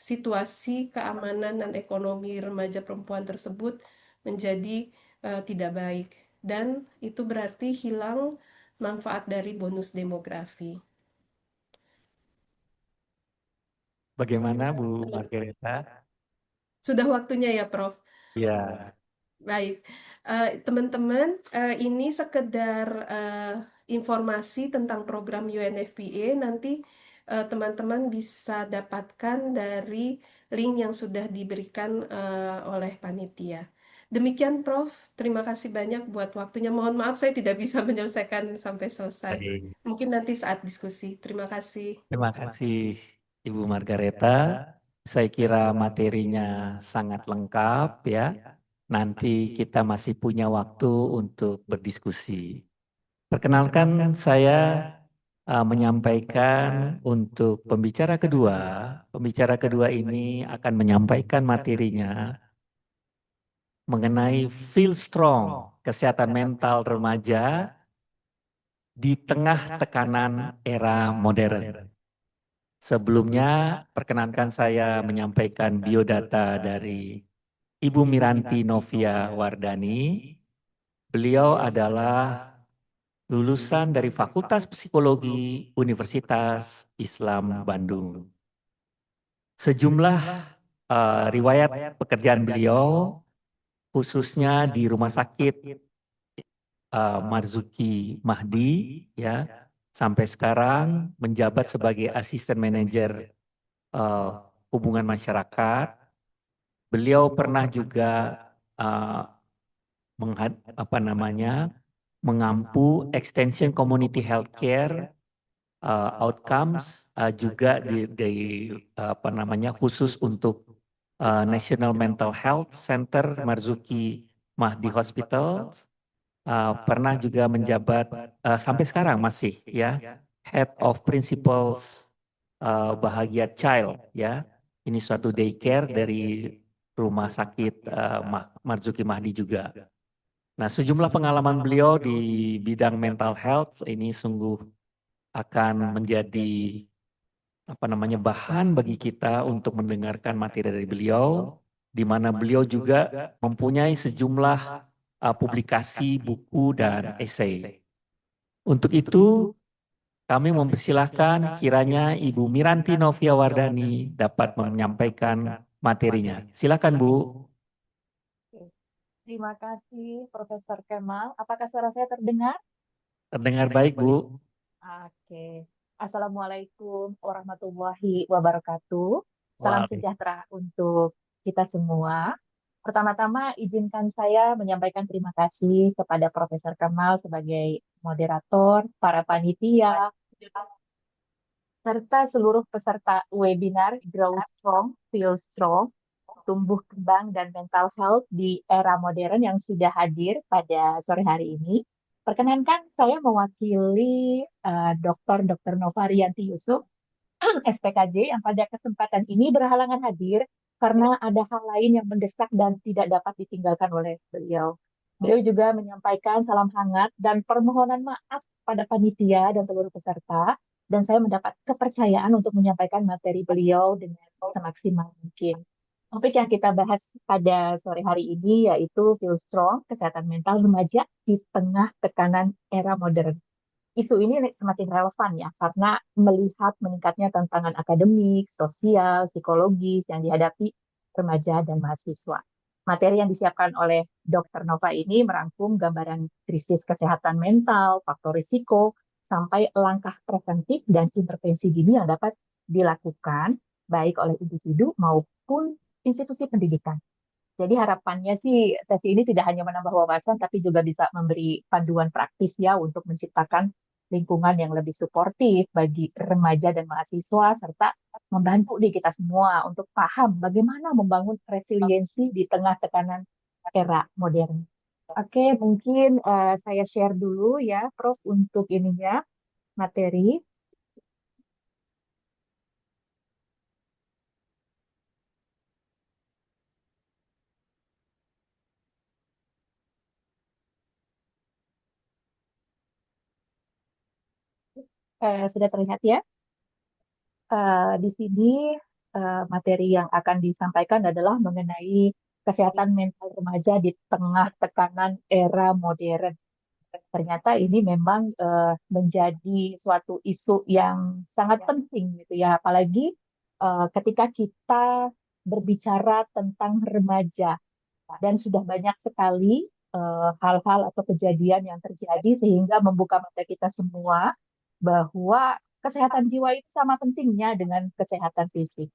situasi keamanan dan ekonomi remaja perempuan tersebut menjadi tidak baik dan itu berarti hilang manfaat dari bonus demografi. Bagaimana Bu Margareta? Sudah waktunya ya, Prof. Ya, Baik, teman-teman, ini sekedar informasi tentang program UNFPA. Nanti teman-teman bisa dapatkan dari link yang sudah diberikan oleh panitia. Demikian, Prof. Terima kasih banyak buat waktunya. Mohon maaf, saya tidak bisa menyelesaikan sampai selesai. baik. Mungkin nanti saat diskusi. Terima kasih. Terima kasih Ibu Margareta. Saya kira materinya sangat lengkap ya. Nanti kita masih punya waktu untuk berdiskusi. Perkenalkan saya menyampaikan untuk pembicara kedua. Pembicara kedua ini akan menyampaikan materinya mengenai Feel Strong, kesehatan mental remaja di tengah tekanan era modern. Sebelumnya, perkenankan saya menyampaikan biodata dari Ibu Miranti Novia Wardani. Beliau adalah lulusan dari Fakultas Psikologi Universitas Islam Bandung. Sejumlah riwayat pekerjaan beliau, khususnya di Rumah Sakit Marzuki Mahdi, ya, sampai sekarang menjabat sebagai asisten manajer hubungan masyarakat. Beliau pernah juga uh, mengampu extension community healthcare outcomes juga khusus untuk National Mental Health Center Marzuki Mahdi Hospital. Pernah juga menjabat sampai sekarang masih ya Head of Principles Bahagia Child ya. Ini suatu daycare dari rumah sakit Marzuki Mahdi juga. Nah, sejumlah pengalaman beliau di bidang mental health ini sungguh akan menjadi bahan bagi kita untuk mendengarkan materi dari beliau, di mana beliau juga mempunyai sejumlah publikasi, buku, dan esai. Untuk itu, kami mempersilahkan kiranya Ibu Miranti Novia Wardani dapat menyampaikan materinya. Silakan Bu. Terima kasih Profesor Kemal. Apakah suara saya terdengar? Terdengar baik Bu. Oke. Assalamualaikum warahmatullahi wabarakatuh. Salam sejahtera untuk kita semua. Pertama-tama izinkan saya menyampaikan terima kasih kepada Profesor Kemal sebagai moderator, para panitia, serta seluruh peserta webinar Grow Strong, Feel Strong, tumbuh kembang dan mental health di era modern yang sudah hadir pada sore hari ini. Perkenankan saya mewakili Dr. Nova Rianti Yusuf, SPKJ, yang pada kesempatan ini berhalangan hadir karena ada hal lain yang mendesak dan tidak dapat ditinggalkan oleh beliau. Beliau juga menyampaikan salam hangat dan permohonan maaf pada panitia dan seluruh peserta, dan saya mendapat kepercayaan untuk menyampaikan materi beliau dengan semaksimal mungkin. Topik yang kita bahas pada sore hari ini yaitu Feel Strong, kesehatan mental remaja di tengah tekanan era modern. Isu ini semakin relevan ya, karena melihat meningkatnya tantangan akademik, sosial, psikologis yang dihadapi remaja dan mahasiswa. Materi yang disiapkan oleh Dr. Nova ini merangkum gambaran krisis kesehatan mental, faktor risiko, sampai langkah preventif dan intervensi dini yang dapat dilakukan baik oleh individu maupun institusi pendidikan. Jadi harapannya sih sesi ini tidak hanya menambah wawasan, tapi juga bisa memberi panduan praktis ya untuk menciptakan lingkungan yang lebih suportif bagi remaja dan mahasiswa, serta membantu di kita semua untuk paham bagaimana membangun resiliensi di tengah tekanan era modern. Oke, mungkin saya share dulu ya, Prof, untuk ininya materi. Sudah terlihat ya? Di sini materi yang akan disampaikan adalah mengenai kesehatan mental remaja di tengah tekanan era modern. Ternyata ini memang menjadi suatu isu yang sangat penting gitu ya, apalagi ketika kita berbicara tentang remaja dan sudah banyak sekali hal-hal atau kejadian yang terjadi sehingga membuka mata kita semua bahwa kesehatan jiwa itu sama pentingnya dengan kesehatan fisik.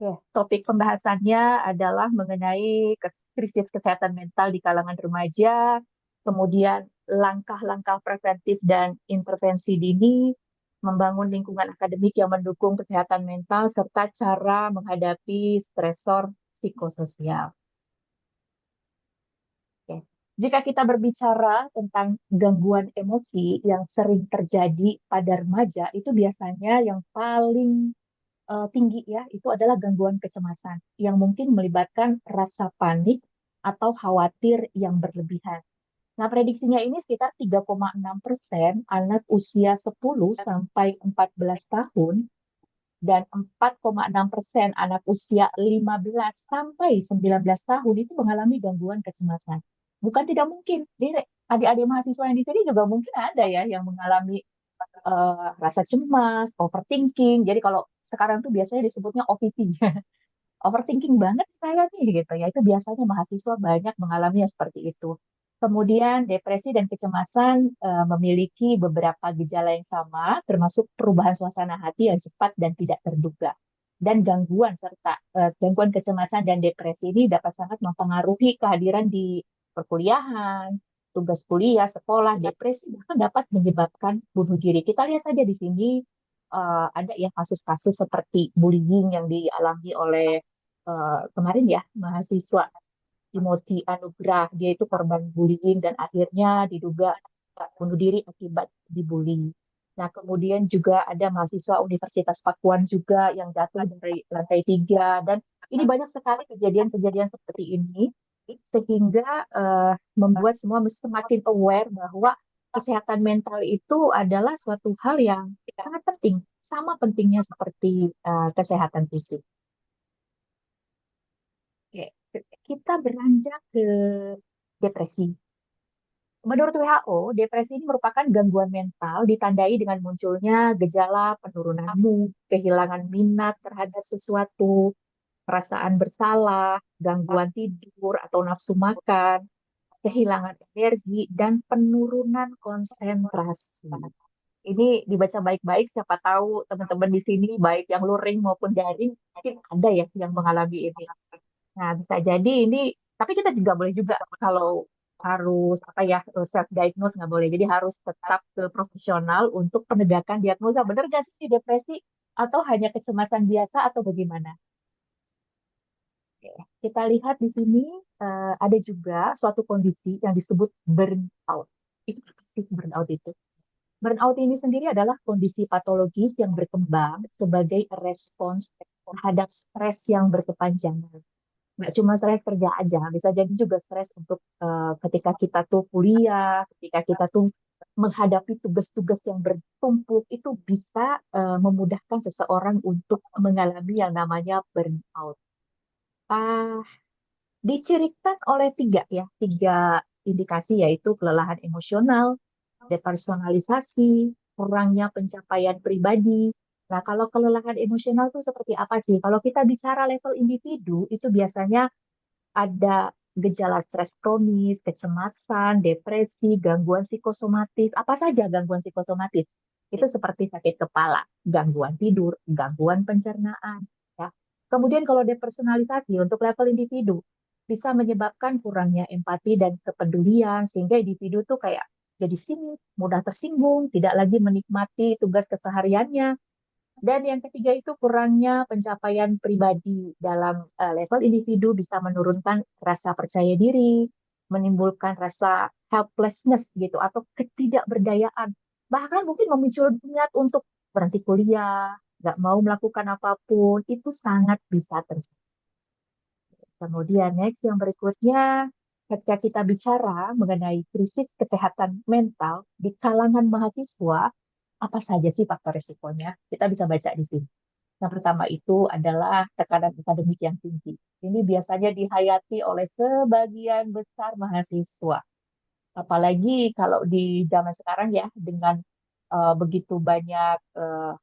Oke, topik pembahasannya adalah mengenai krisis kesehatan mental di kalangan remaja, kemudian langkah-langkah preventif dan intervensi dini, membangun lingkungan akademik yang mendukung kesehatan mental, serta cara menghadapi stresor psikososial. Oke. Jika kita berbicara tentang gangguan emosi yang sering terjadi pada remaja, itu biasanya yang paling tinggi ya, itu adalah gangguan kecemasan yang mungkin melibatkan rasa panik atau khawatir yang berlebihan. Nah, prediksinya ini sekitar 3,6% anak usia 10 sampai 14 tahun dan 4,6% anak usia 15 sampai 19 tahun itu mengalami gangguan kecemasan. Bukan tidak mungkin, adik-adik mahasiswa yang di sini juga mungkin ada ya yang mengalami rasa cemas, overthinking. Jadi kalau sekarang tuh biasanya disebutnya OVT. Overthinking banget saya nih gitu ya. Itu biasanya mahasiswa banyak mengalami yang seperti itu. Kemudian depresi dan kecemasan memiliki beberapa gejala yang sama, termasuk perubahan suasana hati yang cepat dan tidak terduga. Dan gangguan kecemasan dan depresi ini dapat sangat mempengaruhi kehadiran di perkuliahan, tugas kuliah, sekolah, depresi bahkan dapat menyebabkan bunuh diri. Kita lihat saja di sini ada ya kasus-kasus seperti bullying yang dialami oleh kemarin ya mahasiswa Timothy Anugrah. Dia itu korban bullying dan akhirnya diduga bunuh diri akibat dibully. Nah, kemudian juga ada mahasiswa Universitas Pakuan juga yang jatuh dari lantai 3. Dan ini banyak sekali kejadian-kejadian seperti ini, sehingga membuat semua semakin aware bahwa kesehatan mental itu adalah suatu hal yang sangat penting, sama pentingnya seperti kesehatan fisik. Oke, kita beranjak ke depresi. Menurut WHO, depresi ini merupakan gangguan mental ditandai dengan munculnya gejala penurunan mood, kehilangan minat terhadap sesuatu, perasaan bersalah, gangguan tidur atau nafsu makan, kehilangan energi, dan penurunan konsentrasi. Ini dibaca baik-baik, siapa tahu teman-teman di sini, baik yang luring maupun daring, mungkin ada ya yang mengalami ini. Nah, bisa jadi ini, tapi kita juga boleh juga kalau harus apa ya self diagnose nggak boleh. Jadi harus tetap ke profesional untuk penegakan diagnosa. Benar nggak sih depresi atau hanya kecemasan biasa atau bagaimana? Oke, kita lihat di sini ada juga suatu kondisi yang disebut burnout. Itu apa sih burnout itu? Burnout ini sendiri adalah kondisi patologis yang berkembang sebagai respons terhadap stres yang berkepanjangan. Nggak cuma stres kerja aja, bisa jadi juga stres untuk ketika kita tuh kuliah, ketika kita tuh menghadapi tugas-tugas yang bertumpuk, itu bisa memudahkan seseorang untuk mengalami yang namanya burnout. Ah, dicirikan oleh tiga indikasi, yaitu kelelahan emosional, depersonalisasi, kurangnya pencapaian pribadi. Nah, kalau kelelahan emosional itu seperti apa sih? Kalau kita bicara level individu, itu biasanya ada gejala stres kronis, kecemasan, depresi, gangguan psikosomatis. Apa saja gangguan psikosomatis? Itu seperti sakit kepala, gangguan tidur, gangguan pencernaan. Ya. Kemudian kalau depersonalisasi untuk level individu, bisa menyebabkan kurangnya empati dan kepedulian, sehingga individu tuh kayak jadi sinis, mudah tersinggung, tidak lagi menikmati tugas kesehariannya. Dan yang ketiga itu kurangnya pencapaian pribadi dalam level individu bisa menurunkan rasa percaya diri, menimbulkan rasa helplessness gitu atau ketidakberdayaan. Bahkan mungkin memicu niat untuk berhenti kuliah, nggak mau melakukan apapun, itu sangat bisa terjadi. Kemudian next yang berikutnya, ketika kita bicara mengenai krisis kesehatan mental di kalangan mahasiswa, apa saja sih faktor risikonya? Kita bisa baca di sini. Yang pertama itu adalah tekanan akademik yang tinggi. Ini biasanya dihayati oleh sebagian besar mahasiswa. Apalagi kalau di zaman sekarang ya, dengan begitu banyak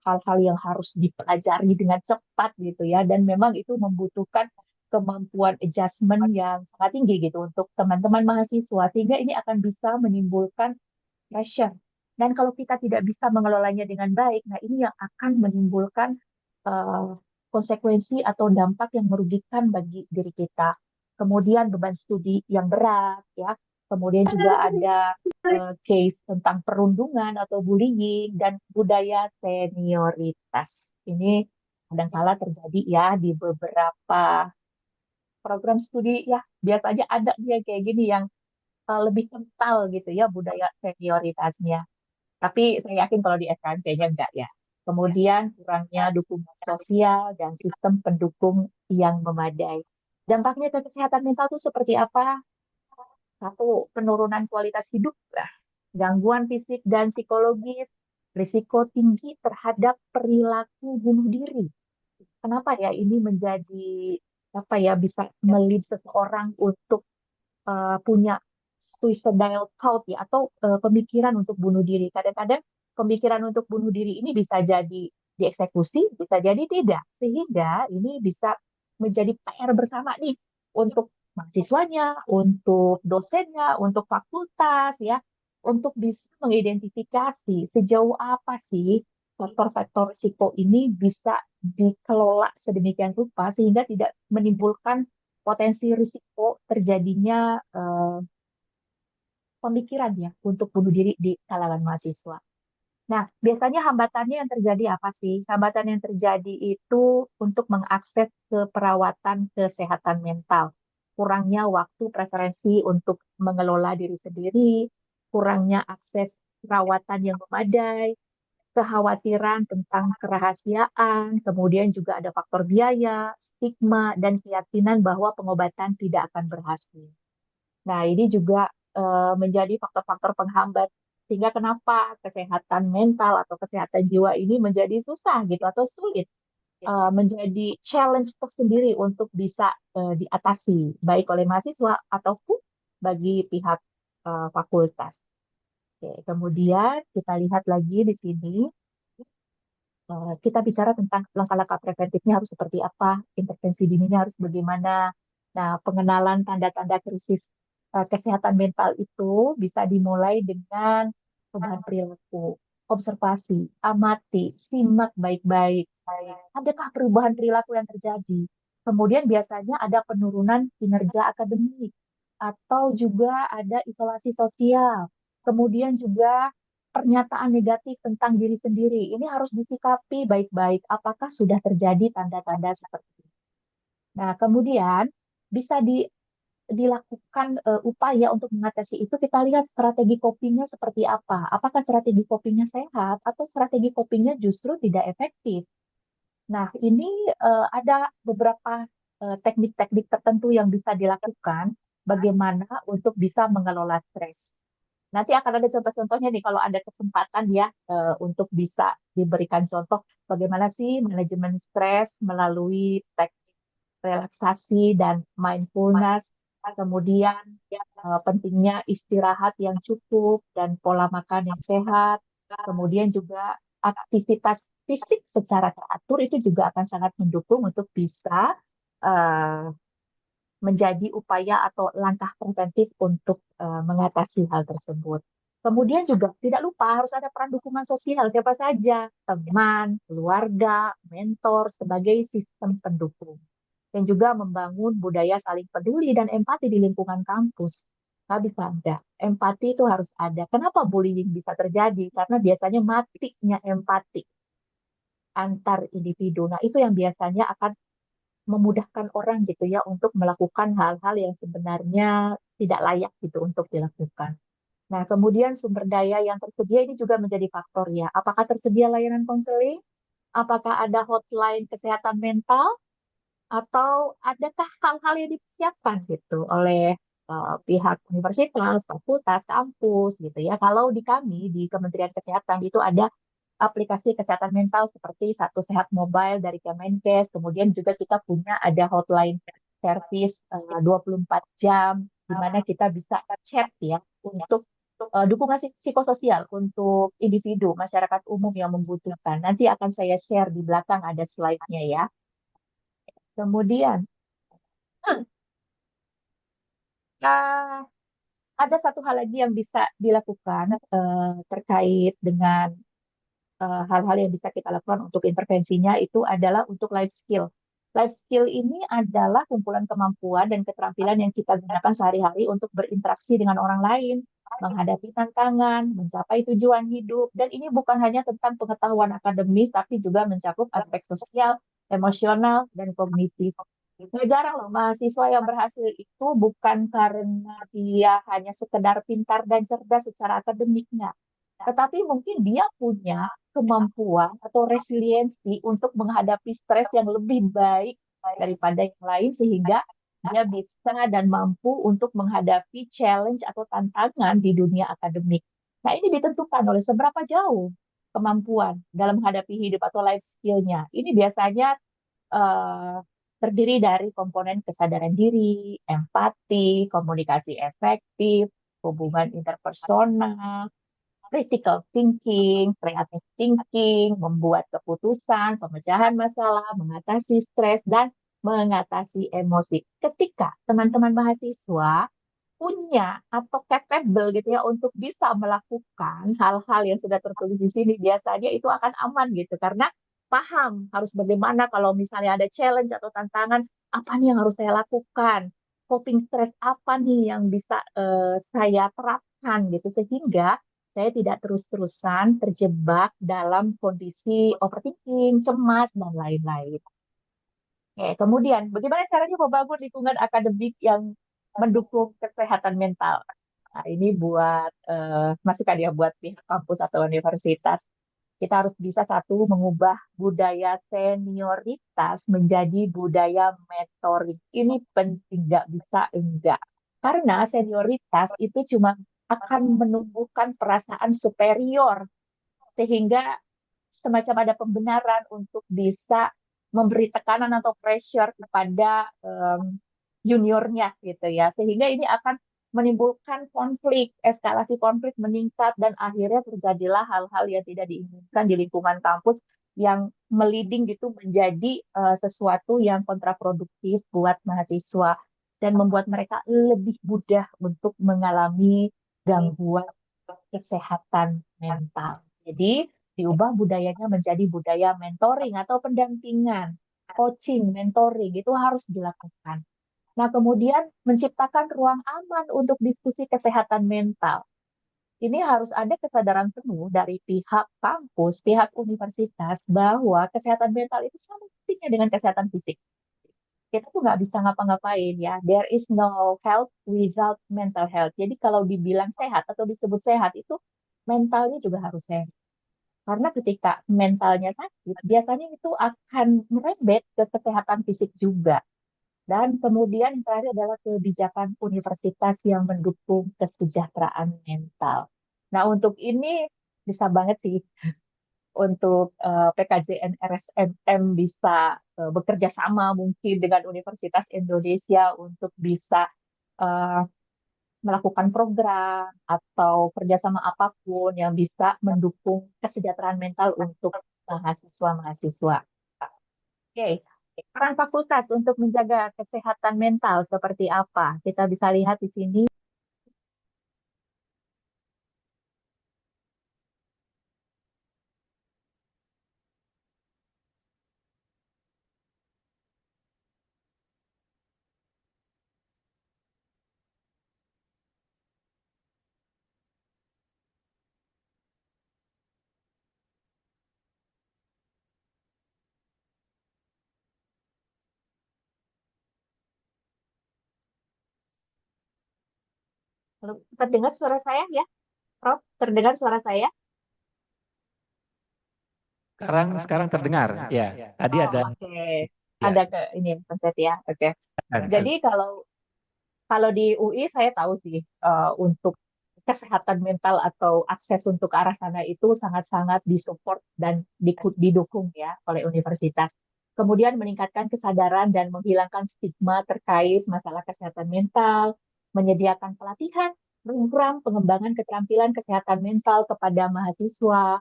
hal-hal yang harus dipelajari dengan cepat gitu ya, dan memang itu membutuhkan kemampuan adjustment yang sangat tinggi gitu untuk teman-teman mahasiswa, sehingga ini akan bisa menimbulkan pressure. Dan kalau kita tidak bisa mengelolanya dengan baik, nah ini yang akan menimbulkan eh, konsekuensi atau dampak yang merugikan bagi diri kita. Kemudian beban studi yang berat, ya. Kemudian juga ada case tentang perundungan atau bullying dan budaya senioritas. Ini kadang-kala terjadi ya di beberapa program studi ya. Biasanya ada dia kayak gini yang lebih kental gitu ya budaya senioritasnya. Tapi saya yakin kalau di SKM kayaknya enggak ya. Kemudian kurangnya dukungan sosial dan sistem pendukung yang memadai. Dampaknya ke kesehatan mental itu seperti apa? Satu, penurunan kualitas hidup, gangguan fisik dan psikologis, risiko tinggi terhadap perilaku bunuh diri. Kenapa ya ini menjadi apa ya bisa melid seseorang untuk punya suicidal thought ya atau pemikiran untuk bunuh diri. Kadang-kadang pemikiran untuk bunuh diri ini bisa jadi dieksekusi, bisa jadi tidak. Sehingga ini bisa menjadi PR bersama nih untuk mahasiswanya, untuk dosennya, untuk fakultas ya, untuk bisa mengidentifikasi sejauh apa sih faktor-faktor risiko ini bisa dikelola sedemikian rupa sehingga tidak menimbulkan potensi risiko terjadinya pemikiran ya untuk bunuh diri di kalangan mahasiswa. Nah, biasanya hambatannya yang terjadi apa sih? Hambatan yang terjadi itu untuk mengakses ke perawatan kesehatan mental. Kurangnya waktu preferensi untuk mengelola diri sendiri, kurangnya akses perawatan yang memadai, kekhawatiran tentang kerahasiaan, kemudian juga ada faktor biaya, stigma, dan keyakinan bahwa pengobatan tidak akan berhasil. Nah, ini juga menjadi faktor-faktor penghambat. Sehingga kenapa kesehatan mental atau kesehatan jiwa ini menjadi susah gitu atau sulit. Menjadi challenge tersendiri untuk bisa diatasi, baik oleh mahasiswa ataupun bagi pihak fakultas. Oke, kemudian kita lihat lagi di sini, kita bicara tentang langkah-langkah preventifnya harus seperti apa, intervensi dininya harus bagaimana. Nah, pengenalan tanda-tanda krisis kesehatan mental itu bisa dimulai dengan perubahan perilaku, observasi, amati, simak baik-baik. Adakah perubahan perilaku yang terjadi? Kemudian biasanya ada penurunan kinerja akademik atau juga ada isolasi sosial. Kemudian juga pernyataan negatif tentang diri sendiri. Ini harus disikapi baik-baik. Apakah sudah terjadi tanda-tanda seperti ini? Nah, kemudian bisa dilakukan upaya untuk mengatasi itu. Kita lihat strategi copingnya seperti apa. Apakah strategi copingnya sehat atau strategi copingnya justru tidak efektif? Nah, ini ada beberapa teknik-teknik tertentu yang bisa dilakukan bagaimana untuk bisa mengelola stres. Nanti akan ada contoh-contohnya nih kalau ada kesempatan ya untuk bisa diberikan contoh bagaimana sih manajemen stres melalui teknik relaksasi dan mindfulness, kemudian pentingnya istirahat yang cukup dan pola makan yang sehat, kemudian juga aktivitas fisik secara teratur itu juga akan sangat mendukung untuk bisa eh, menjadi upaya atau langkah preventif untuk mengatasi hal tersebut. Kemudian juga tidak lupa harus ada peran dukungan sosial siapa saja, teman, keluarga, mentor sebagai sistem pendukung. Dan juga membangun budaya saling peduli dan empati di lingkungan kampus. Nggak bisa ada. Empati itu harus ada. Kenapa bullying bisa terjadi? Karena biasanya matinya empati antar individu. Nah, itu yang biasanya akan memudahkan orang gitu ya untuk melakukan hal-hal yang sebenarnya tidak layak gitu untuk dilakukan. Nah, kemudian sumber daya yang tersedia ini juga menjadi faktor ya. Apakah tersedia layanan konseling? Apakah ada hotline kesehatan mental? Atau adakah hal-hal yang dipersiapkan gitu oleh pihak universitas, fakultas, kampus gitu ya. Kalau di kami di Kementerian Kesehatan itu ada aplikasi kesehatan mental seperti Satu Sehat Mobile dari Kemenkes, kemudian juga kita punya ada hotline service 24 jam di mana kita bisa chat ya untuk dukungan psikososial untuk individu masyarakat umum yang membutuhkan. Nanti akan saya share di belakang ada slide-nya ya. Kemudian ah, ada satu hal lagi yang bisa dilakukan terkait dengan hal-hal yang bisa kita lakukan untuk intervensinya itu adalah untuk life skill. Life skill ini adalah kumpulan kemampuan dan keterampilan yang kita gunakan sehari-hari untuk berinteraksi dengan orang lain, menghadapi tantangan, mencapai tujuan hidup. Dan ini bukan hanya tentang pengetahuan akademis, tapi juga mencakup aspek sosial, emosional, dan kognitif. Nggak jarang loh mahasiswa yang berhasil itu bukan karena dia hanya sekedar pintar dan cerdas secara akademiknya, tetapi mungkin dia punya kemampuan atau resiliensi untuk menghadapi stres yang lebih baik daripada yang lain sehingga dia bisa dan mampu untuk menghadapi challenge atau tantangan di dunia akademik. Nah, ini ditentukan oleh seberapa jauh kemampuan dalam menghadapi hidup atau life skill-nya. Ini biasanya eh, terdiri dari komponen kesadaran diri, empati, komunikasi efektif, hubungan interpersonal, critical thinking, creative thinking, membuat keputusan, pemecahan masalah, mengatasi stres, dan mengatasi emosi. Ketika teman-teman mahasiswa punya atau capable gitu ya untuk bisa melakukan hal-hal yang sudah tertulis di sini, biasanya itu akan aman gitu karena paham harus bagaimana kalau misalnya ada challenge atau tantangan, apa nih yang harus saya lakukan, coping stress apa nih yang bisa saya terapkan gitu sehingga saya tidak terus-terusan terjebak dalam kondisi overthinking, cemas, dan lain-lain. Oke, kemudian bagaimana caranya membangun lingkungan akademik yang mendukung kesehatan mental? Nah, ini buat masukan ya buat pihak kampus atau universitas. Kita harus bisa satu mengubah budaya senioritas menjadi budaya mentoring. Ini penting, nggak bisa enggak. Karena senioritas itu cuma akan menumbuhkan perasaan superior sehingga semacam ada pembenaran untuk bisa memberi tekanan atau pressure kepada juniornya gitu ya. Sehingga ini akan menimbulkan konflik, eskalasi konflik meningkat dan akhirnya terjadilah hal-hal yang tidak diinginkan di lingkungan kampus yang meliding gitu menjadi sesuatu yang kontraproduktif buat mahasiswa dan membuat mereka lebih mudah untuk mengalami gangguan kesehatan mental. Jadi diubah budayanya menjadi budaya mentoring atau pendampingan, coaching, mentoring itu harus dilakukan. Nah, kemudian menciptakan ruang aman untuk diskusi kesehatan mental. Ini harus ada kesadaran penuh dari pihak kampus, pihak universitas bahwa kesehatan mental itu sama pentingnya dengan kesehatan fisik. Kita tuh nggak bisa ngapa-ngapain ya. There is no health without mental health. Jadi kalau dibilang sehat atau disebut sehat itu mentalnya juga harus sehat. Karena ketika mentalnya sakit, biasanya itu akan merembet ke kesehatan fisik juga. Dan kemudian yang terakhir adalah kebijakan universitas yang mendukung kesejahteraan mental. Nah, untuk ini bisa banget sih untuk PKJN RSMM bisa bekerja sama mungkin dengan Universitas Indonesia untuk bisa eh, melakukan program atau kerjasama apapun yang bisa mendukung kesejahteraan mental untuk mahasiswa-mahasiswa. Oke, peran fakultas untuk menjaga kesehatan mental seperti apa? Kita bisa lihat di sini. Terdengar suara saya ya, Prof? Terdengar suara saya? Sekarang terdengar, ya. Tadi Oh, ada oke. ya. Ada ke ini pencet ya. Oke. Jadi kalau Kalau di UI saya tahu sih untuk kesehatan mental atau akses untuk ke arah sana itu sangat-sangat disupport dan didukung ya oleh universitas. Kemudian meningkatkan kesadaran dan menghilangkan stigma terkait masalah kesehatan mental, menyediakan pelatihan, program pengembangan keterampilan kesehatan mental kepada mahasiswa,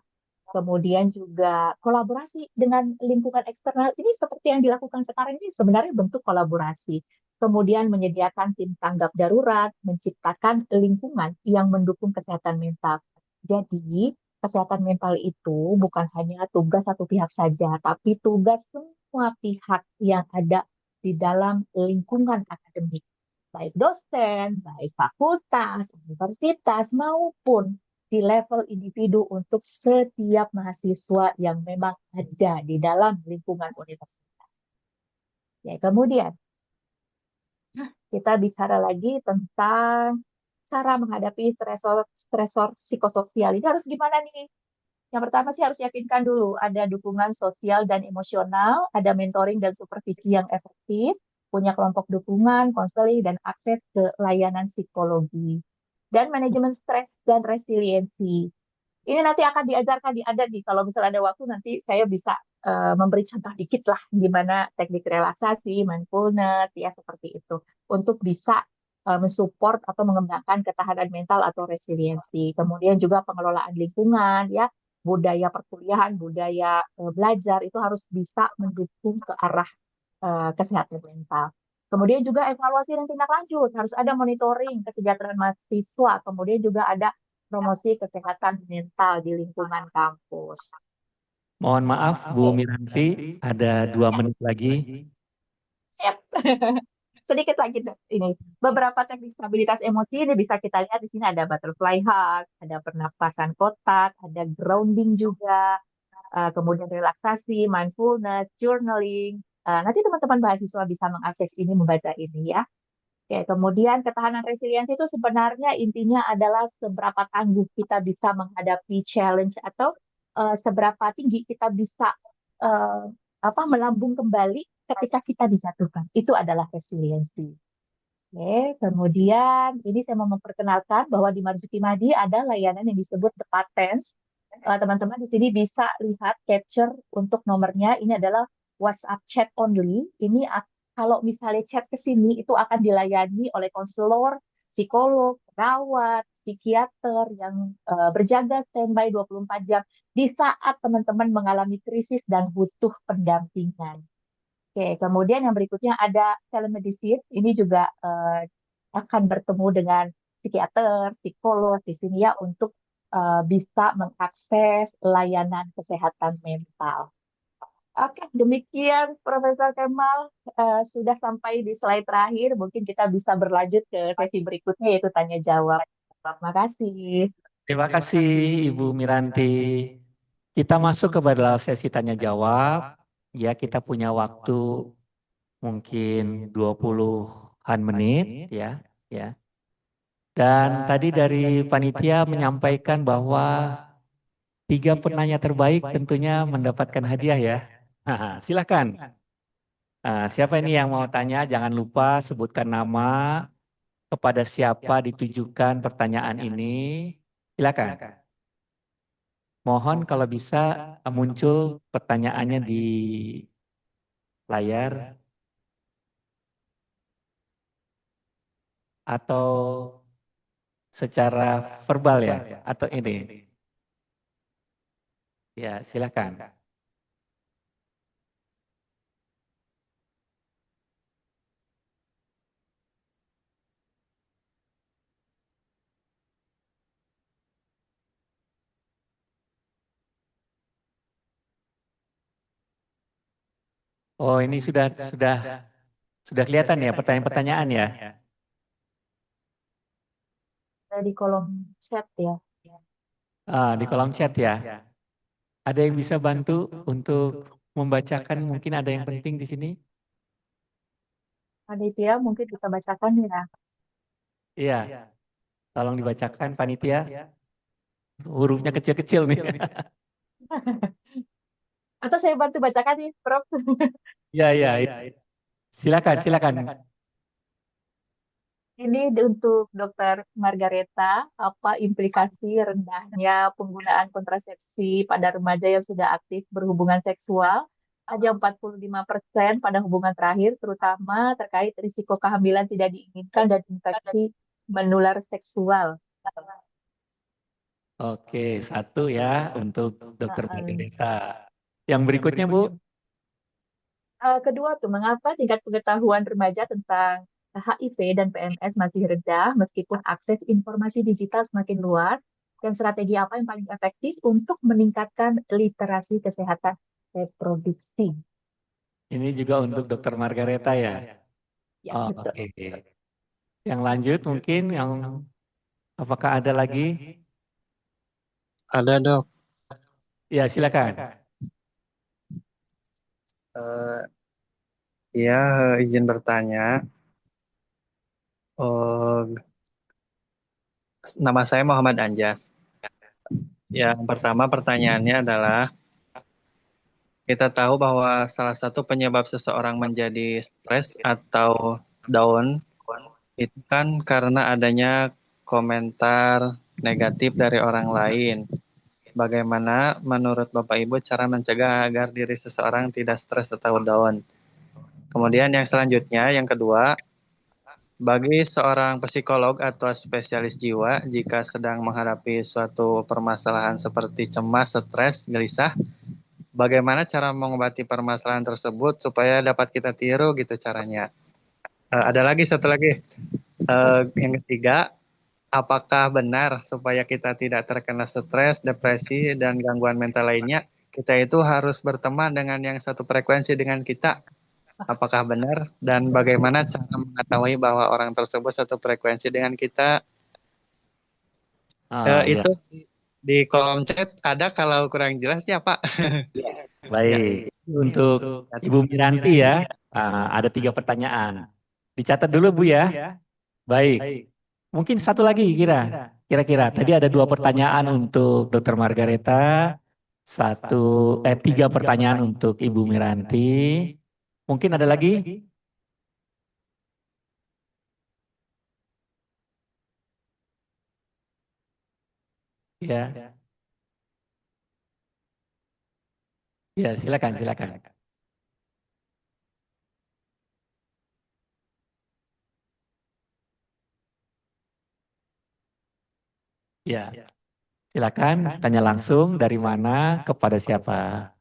kemudian juga kolaborasi dengan lingkungan eksternal. Ini seperti yang dilakukan sekarang ini sebenarnya bentuk kolaborasi. Kemudian menyediakan tim tanggap darurat, menciptakan lingkungan yang mendukung kesehatan mental. Jadi, kesehatan mental itu bukan hanya tugas satu pihak saja, tapi tugas semua pihak yang ada di dalam lingkungan akademik, baik dosen, baik fakultas, universitas, maupun di level individu untuk setiap mahasiswa yang memang ada di dalam lingkungan universitas. Ya, kemudian kita bicara lagi tentang cara menghadapi stresor psikososial. Ini harus gimana nih? Yang pertama sih harus yakinkan dulu ada dukungan sosial dan emosional, ada mentoring dan supervisi yang efektif, punya kelompok dukungan, konseling, dan akses ke layanan psikologi. Dan manajemen stres dan resiliensi. Ini nanti akan diajarkan di ada nih. Kalau misalnya ada waktu nanti saya bisa memberi contoh dikit lah gimana teknik relaksasi, mindfulness, ya seperti itu. Untuk bisa mensupport atau mengembangkan ketahanan mental atau resiliensi. Kemudian juga pengelolaan lingkungan, ya budaya perkuliahan, budaya belajar itu harus bisa mendukung ke arah kesehatan mental. Kemudian juga evaluasi dan tindak lanjut, harus ada monitoring kesejahteraan mahasiswa, kemudian juga ada promosi kesehatan mental di lingkungan kampus. Mohon maaf Bu Miranti, ada 2 menit lagi. Siap. Sedikit lagi ini. Beberapa teknik stabilitas emosi ini bisa kita lihat di sini ada butterfly heart, ada pernapasan kotak, ada grounding juga, kemudian relaksasi, mindfulness, journaling. Nanti teman-teman mahasiswa bisa mengakses ini, membaca ini ya. Oke, kemudian ketahanan resiliensi itu sebenarnya intinya adalah seberapa tangguh kita bisa menghadapi challenge atau seberapa tinggi kita bisa melambung kembali ketika kita dijatuhkan. Itu adalah resiliensi. Oke, kemudian ini saya mau memperkenalkan bahwa di Marzuki Mahdi ada layanan yang disebut The Patents. Teman-teman di sini bisa lihat capture untuk nomornya. Ini adalah WhatsApp chat only. Ini kalau misalnya chat ke sini itu akan dilayani oleh konselor, psikolog, perawat, psikiater yang berjaga standby 24 jam di saat teman-teman mengalami krisis dan butuh pendampingan. Oke, kemudian yang berikutnya ada telemedicine. Ini juga akan bertemu dengan psikiater, psikolog di sini ya untuk bisa mengakses layanan kesehatan mental. Oke, demikian Profesor Kemal. Sudah sampai di slide terakhir. Mungkin kita bisa berlanjut ke sesi berikutnya yaitu tanya jawab. Terima kasih. Terima kasih Ibu Miranti. Kita masuk kepada sesi tanya jawab. Ya, kita punya waktu mungkin 20-an menit ya, ya. Dan tadi dari panitia menyampaikan bahwa 3 penanya terbaik tentunya mendapatkan hadiah ya. Silakan. Siapa ini yang mau tanya? Jangan lupa sebutkan nama, kepada siapa ditujukan pertanyaan ini. Silakan. Mohon kalau bisa muncul pertanyaannya di layar atau secara verbal ya, atau ini. Ya, silakan. Oh, ini sudah kelihatan ya pertanyaan-pertanyaan ya. Ada di kolom chat ya. Di kolom chat ya. Ada yang bisa bantu untuk membacakan, mungkin ada yang penting di sini? Panitia mungkin bisa bacakan ya. Iya, tolong dibacakan panitia. Hurufnya kecil-kecil nih. Atau saya bantu bacakan nih, Prof. Iya. Silakan. Ini untuk Dokter Margareta, apa implikasi rendahnya penggunaan kontrasepsi pada remaja yang sudah aktif berhubungan seksual? Ada 45% pada hubungan terakhir, terutama terkait risiko kehamilan tidak diinginkan dan infeksi menular seksual. Oke, satu ya untuk Dokter Heeh. Margareta. Yang berikutnya, Bu. Kedua tuh, mengapa tingkat pengetahuan remaja tentang HIV dan PMS masih rendah meskipun akses informasi digital semakin luas dan strategi apa yang paling efektif untuk meningkatkan literasi kesehatan reproduksi? Ini juga untuk Dokter Margareta ya. Ya, Oh, betul. oke. Yang lanjut mungkin apakah ada lagi? Ada dok. Ya, silakan. Eh, ya izin bertanya. Oh, nama saya Muhammad Anjas. Yang pertama pertanyaannya adalah kita tahu bahwa salah satu penyebab seseorang menjadi stres atau down itu kan karena adanya komentar negatif dari orang lain. Bagaimana menurut Bapak Ibu cara mencegah agar diri seseorang tidak stres atau down? Kemudian yang selanjutnya, yang kedua, bagi seorang psikolog atau spesialis jiwa, jika sedang menghadapi suatu permasalahan seperti cemas, stres, gelisah, bagaimana cara mengobati permasalahan tersebut supaya dapat kita tiru gitu caranya? Ada lagi satu lagi, yang ketiga, apakah benar supaya kita tidak terkena stres, depresi, dan gangguan mental lainnya, kita itu harus berteman dengan yang satu frekuensi dengan kita? Apakah benar dan bagaimana cara mengetahui bahwa orang tersebut satu frekuensi dengan kita? Ah, ya. Itu di kolom chat ada, kalau kurang jelas ya Pak. Baik. Untuk Ibu Miranti ya, ada 3 pertanyaan. Dicatat dulu Bu ya. Baik. Mungkin satu lagi kira-kira. Tadi ada 2 pertanyaan untuk Dokter Margareta, 3 pertanyaan untuk Ibu Miranti. Mungkin ada lagi? Ya. Ya, silakan. Ya, silakan tanya langsung dari mana kepada siapa.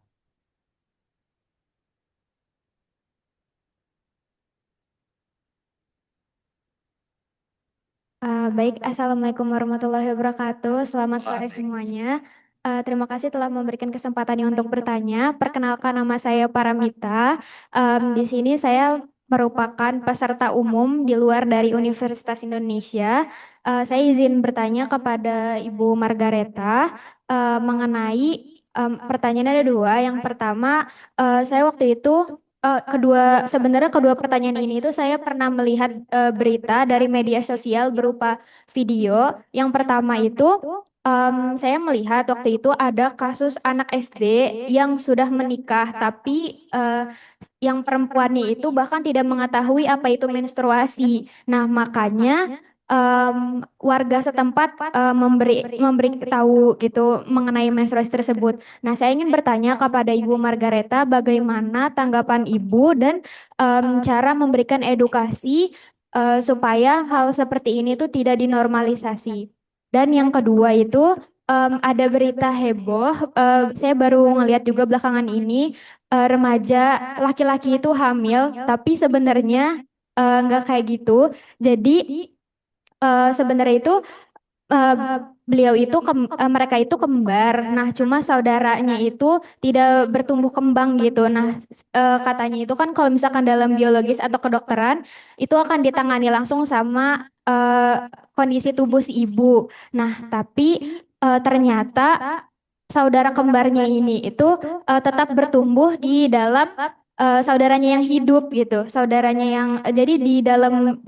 Baik, Assalamualaikum warahmatullahi wabarakatuh. Selamat sore semuanya. Terima kasih telah memberikan kesempatannya untuk bertanya. Perkenalkan, nama saya Paramita. Di sini saya merupakan peserta umum di luar dari Universitas Indonesia. Saya izin bertanya kepada Ibu Margareta mengenai pertanyaan ada 2. Yang pertama, saya waktu itu sebenarnya kedua pertanyaan ini itu saya pernah melihat berita dari media sosial berupa video. Yang pertama itu saya melihat waktu itu ada kasus anak SD yang sudah menikah, tapi yang perempuannya itu bahkan tidak mengetahui apa itu menstruasi. Nah, makanya warga setempat memberi tahu gitu mengenai menstruasi tersebut. Nah, saya ingin bertanya kepada Ibu Margareta bagaimana tanggapan Ibu dan cara memberikan edukasi supaya hal seperti ini tuh tidak dinormalisasi. Dan yang kedua itu ada berita heboh, saya baru ngelihat juga belakangan ini remaja laki-laki itu hamil, tapi sebenarnya nggak kayak gitu. Jadi sebenarnya itu beliau itu mereka itu kembar. Nah, cuma saudaranya itu tidak bertumbuh kembang gitu. Nah, katanya itu kan kalau misalkan dalam biologis atau kedokteran itu akan ditangani langsung sama kondisi tubuh si ibu. Nah, tapi ternyata saudara kembarnya ini itu tetap bertumbuh di dalam saudaranya yang hidup gitu. Saudaranya yang jadi di dalam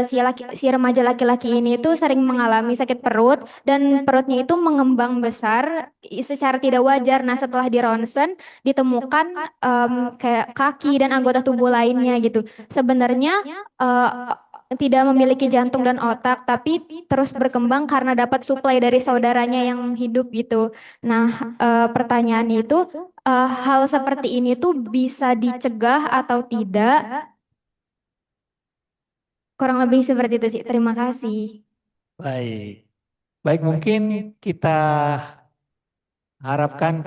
si remaja laki-laki ini itu sering mengalami sakit perut dan perutnya itu mengembang besar secara tidak wajar. Nah, setelah di ronsen ditemukan kayak kaki dan anggota tubuh lainnya gitu. Sebenarnya tidak memiliki jantung dan otak, tapi terus berkembang karena dapat suplai dari saudaranya yang hidup gitu. Nah, pertanyaannya itu, hal seperti ini tuh bisa dicegah atau tidak? Kurang lebih seperti itu sih. Terima kasih. Baik. Baik, mungkin kita harapkan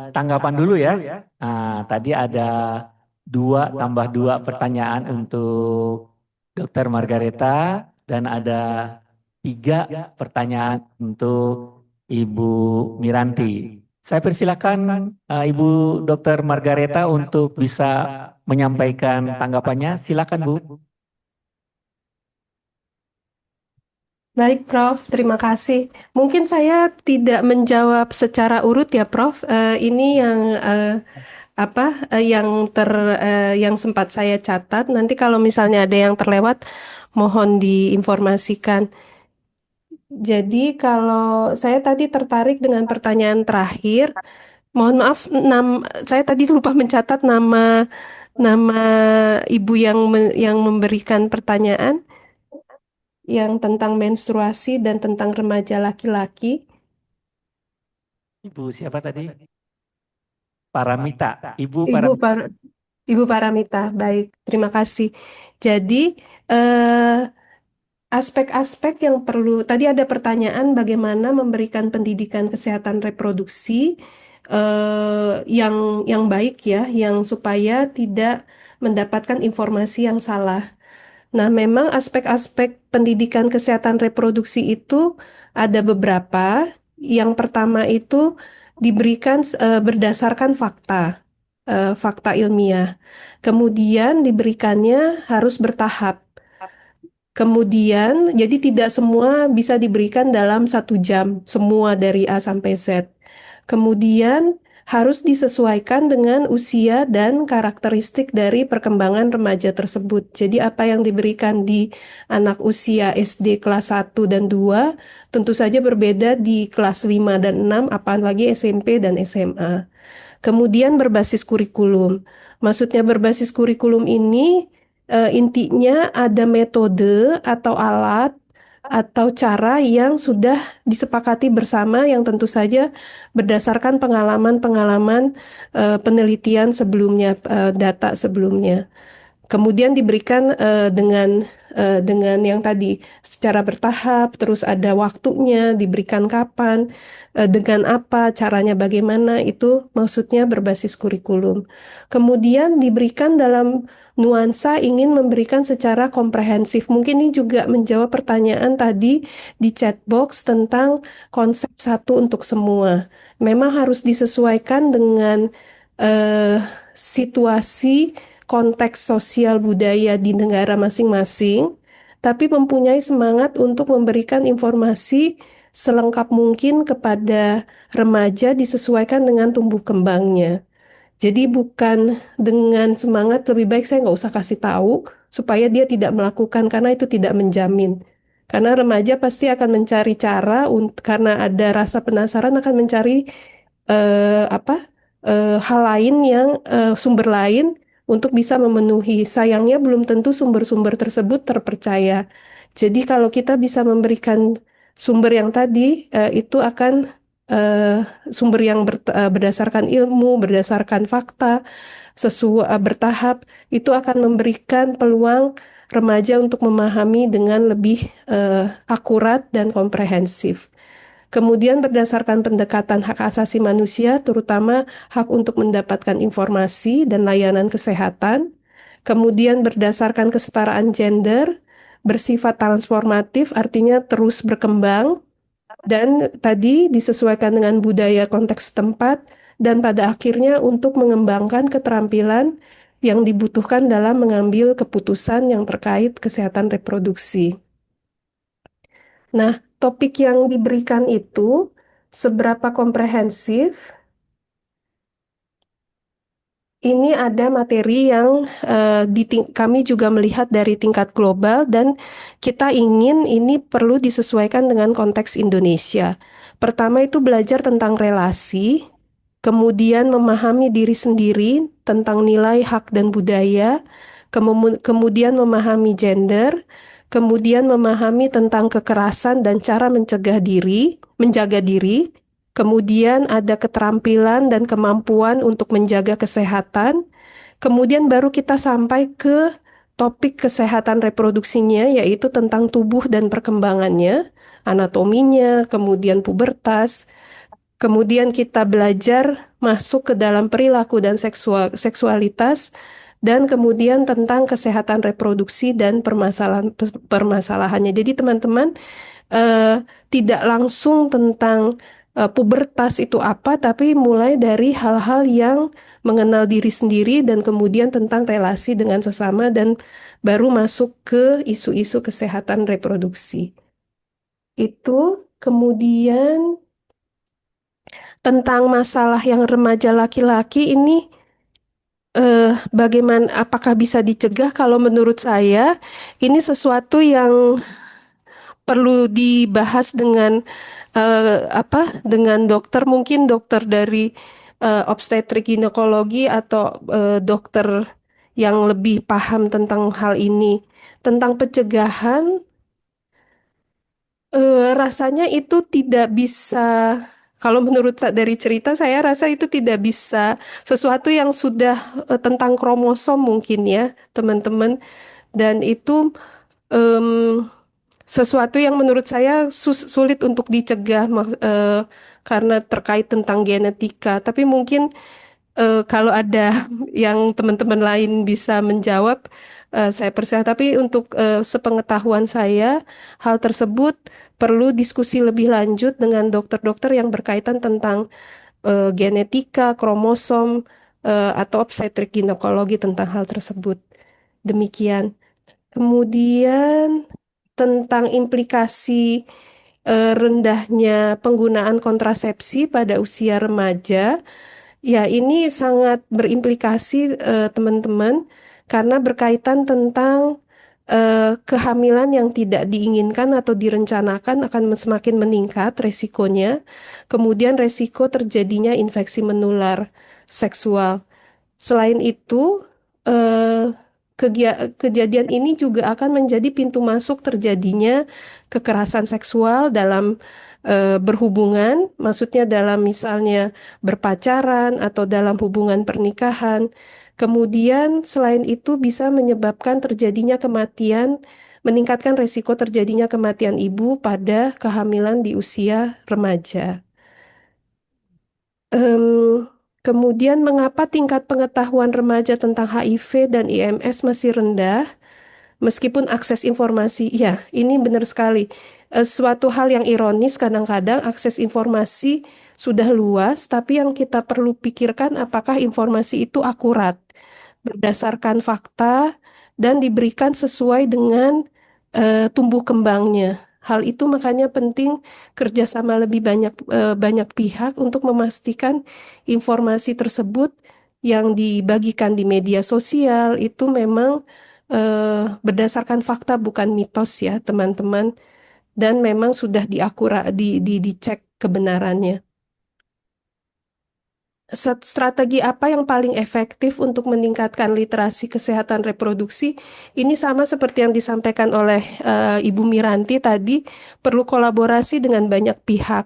tanggapan dulu ya. Nah, tadi ada 2 tambah 2 pertanyaan untuk Dr. Margareta dan ada 3 pertanyaan untuk Ibu Miranti. Saya persilakan Ibu Dr. Margareta untuk bisa menyampaikan tanggapannya. Silakan Bu. Baik, Prof. Terima kasih. Mungkin saya tidak menjawab secara urut ya, Prof. Ini yang yang sempat saya catat. Nanti kalau misalnya ada yang terlewat, mohon diinformasikan. Jadi kalau saya tadi tertarik dengan pertanyaan terakhir, mohon maaf, saya tadi lupa mencatat nama nama ibu yang memberikan pertanyaan yang tentang menstruasi dan tentang remaja laki-laki. Ibu siapa tadi? Paramita. Ibu Paramita, baik, terima kasih. Jadi aspek-aspek yang perlu, tadi ada pertanyaan bagaimana memberikan pendidikan kesehatan reproduksi yang baik ya, yang supaya tidak mendapatkan informasi yang salah. Nah, memang aspek-aspek pendidikan kesehatan reproduksi itu ada beberapa. Yang pertama itu diberikan berdasarkan fakta ilmiah. Kemudian diberikannya harus bertahap. Kemudian, jadi tidak semua bisa diberikan dalam 1 jam, semua dari A sampai Z. Kemudian harus disesuaikan dengan usia dan karakteristik dari perkembangan remaja tersebut. Jadi apa yang diberikan di anak usia SD kelas 1 dan 2 tentu saja berbeda di kelas 5 dan 6, apalagi SMP dan SMA. Kemudian berbasis kurikulum. Maksudnya berbasis kurikulum ini intinya ada metode atau alat atau cara yang sudah disepakati bersama yang tentu saja berdasarkan pengalaman-pengalaman penelitian sebelumnya, data sebelumnya. Kemudian diberikan dengan yang tadi secara bertahap, terus ada waktunya, diberikan kapan, dengan apa, caranya bagaimana, itu maksudnya berbasis kurikulum. Kemudian diberikan dalam nuansa ingin memberikan secara komprehensif. Mungkin ini juga menjawab pertanyaan tadi di chat box tentang konsep satu untuk semua. Memang harus disesuaikan dengan situasi konteks sosial budaya di negara masing-masing, tapi mempunyai semangat untuk memberikan informasi selengkap mungkin kepada remaja disesuaikan dengan tumbuh kembangnya. Jadi bukan dengan semangat lebih baik saya nggak usah kasih tahu supaya dia tidak melakukan karena itu tidak menjamin. Karena remaja pasti akan mencari cara karena ada rasa penasaran akan mencari hal lain yang sumber lain untuk bisa memenuhi. Sayangnya belum tentu sumber-sumber tersebut terpercaya. Jadi kalau kita bisa memberikan sumber yang tadi, itu akan sumber yang berdasarkan ilmu, berdasarkan fakta, sesuai bertahap, itu akan memberikan peluang remaja untuk memahami dengan lebih akurat dan komprehensif. Kemudian berdasarkan pendekatan hak asasi manusia, terutama hak untuk mendapatkan informasi dan layanan kesehatan. Kemudian berdasarkan kesetaraan gender, bersifat transformatif, artinya terus berkembang. Dan tadi disesuaikan dengan budaya konteks setempat, dan pada akhirnya untuk mengembangkan keterampilan yang dibutuhkan dalam mengambil keputusan yang terkait kesehatan reproduksi. Nah, topik yang diberikan itu seberapa komprehensif? Ini ada materi yang kami juga melihat dari tingkat global dan kita ingin ini perlu disesuaikan dengan konteks Indonesia. Pertama itu belajar tentang relasi, kemudian memahami diri sendiri tentang nilai hak dan budaya, kemudian memahami gender, kemudian memahami tentang kekerasan dan cara menjaga diri, kemudian ada keterampilan dan kemampuan untuk menjaga kesehatan, kemudian baru kita sampai ke topik kesehatan reproduksinya, yaitu tentang tubuh dan perkembangannya, anatominya, kemudian pubertas. Kemudian kita belajar masuk ke dalam perilaku dan seksualitas, dan kemudian tentang kesehatan reproduksi dan permasalahannya. Jadi teman-teman tidak langsung tentang pubertas itu apa, tapi mulai dari hal-hal yang mengenal diri sendiri dan kemudian tentang relasi dengan sesama dan baru masuk ke isu-isu kesehatan reproduksi. Itu kemudian tentang masalah yang remaja laki-laki ini bagaimana, apakah bisa dicegah? Kalau menurut saya ini sesuatu yang perlu dibahas dengan dengan dokter, mungkin dokter dari obstetrik ginekologi atau dokter yang lebih paham tentang hal ini. Tentang pencegahan, rasanya itu tidak bisa, kalau menurut dari cerita saya rasa itu tidak bisa sesuatu yang sudah tentang kromosom mungkin ya teman-teman, dan itu em, sesuatu yang menurut saya sulit untuk dicegah karena terkait tentang genetika. Tapi mungkin kalau ada yang teman-teman lain bisa menjawab, saya percaya. Tapi untuk sepengetahuan saya, hal tersebut perlu diskusi lebih lanjut dengan dokter-dokter yang berkaitan tentang genetika, kromosom, atau obstetrik ginekologi tentang hal tersebut. Demikian. Kemudian tentang implikasi rendahnya penggunaan kontrasepsi pada usia remaja, ya ini sangat berimplikasi teman-teman, karena berkaitan tentang kehamilan yang tidak diinginkan atau direncanakan akan semakin meningkat resikonya, kemudian resiko terjadinya infeksi menular seksual. Selain itu, eh, kejadian ini juga akan menjadi pintu masuk terjadinya kekerasan seksual dalam berhubungan, maksudnya dalam misalnya berpacaran atau dalam hubungan pernikahan. Kemudian selain itu bisa menyebabkan terjadinya kematian, meningkatkan resiko terjadinya kematian ibu pada kehamilan di usia remaja. Em, Kemudian mengapa tingkat pengetahuan remaja tentang HIV dan IMS masih rendah? Meskipun akses informasi, ya ini benar sekali. Suatu hal yang ironis kadang-kadang akses informasi sudah luas, tapi yang kita perlu pikirkan apakah informasi itu akurat, berdasarkan fakta, dan diberikan sesuai dengan tumbuh kembangnya. Hal itu makanya penting kerjasama lebih banyak pihak untuk memastikan informasi tersebut yang dibagikan di media sosial itu memang berdasarkan fakta, bukan mitos ya teman-teman, dan memang sudah dicek kebenarannya. Strategi apa yang paling efektif untuk meningkatkan literasi kesehatan reproduksi? Ini sama seperti yang disampaikan oleh Ibu Miranti tadi, perlu kolaborasi dengan banyak pihak.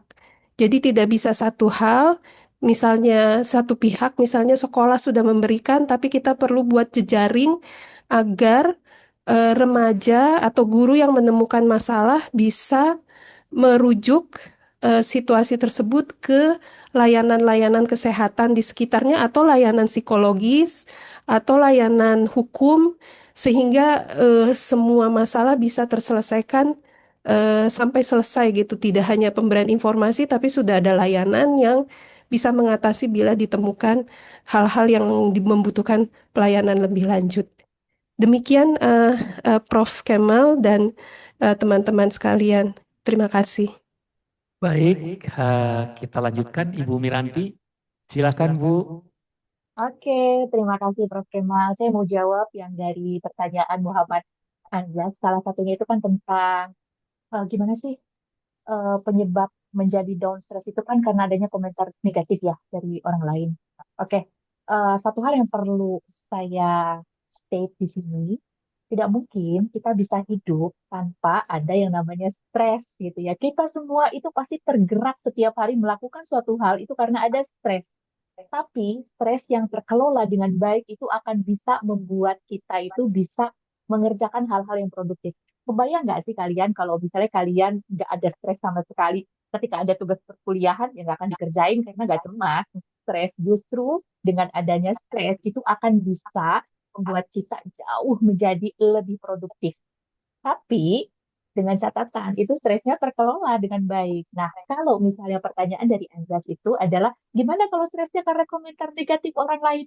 Jadi tidak bisa satu hal, misalnya satu pihak, misalnya sekolah sudah memberikan, tapi kita perlu buat jejaring agar remaja atau guru yang menemukan masalah bisa merujuk situasi tersebut ke layanan-layanan kesehatan di sekitarnya atau layanan psikologis atau layanan hukum, sehingga semua masalah bisa terselesaikan sampai selesai gitu. Tidak hanya pemberian informasi tapi sudah ada layanan yang bisa mengatasi bila ditemukan hal-hal yang membutuhkan pelayanan lebih lanjut. Demikian Prof. Kemal dan teman-teman sekalian. Terima kasih. Baik, kita lanjutkan Ibu Miranti. Silakan Bu. Oke, terima kasih Prof. Kemal. Saya mau jawab yang dari pertanyaan Muhammad Anjas. Salah satunya itu kan tentang gimana sih penyebab menjadi down stress itu kan karena adanya komentar negatif ya dari orang lain. Oke, satu hal yang perlu saya state di sini, Tidak mungkin kita bisa hidup tanpa ada yang namanya stres gitu ya. Kita semua itu pasti tergerak setiap hari melakukan suatu hal itu karena ada stres. Tapi stres yang terkelola dengan baik itu akan bisa membuat kita itu bisa mengerjakan hal-hal yang produktif. Kebayang nggak sih kalian kalau misalnya kalian nggak ada stres sama sekali, ketika ada tugas perkuliahan yang nggak akan dikerjain karena nggak cemas. Stres justru dengan adanya stres itu akan bisa membuat kita jauh menjadi lebih produktif. Tapi dengan catatan itu stresnya terkelola dengan baik. Nah, kalau misalnya pertanyaan dari Anjas itu adalah gimana kalau stresnya karena komentar negatif orang lain?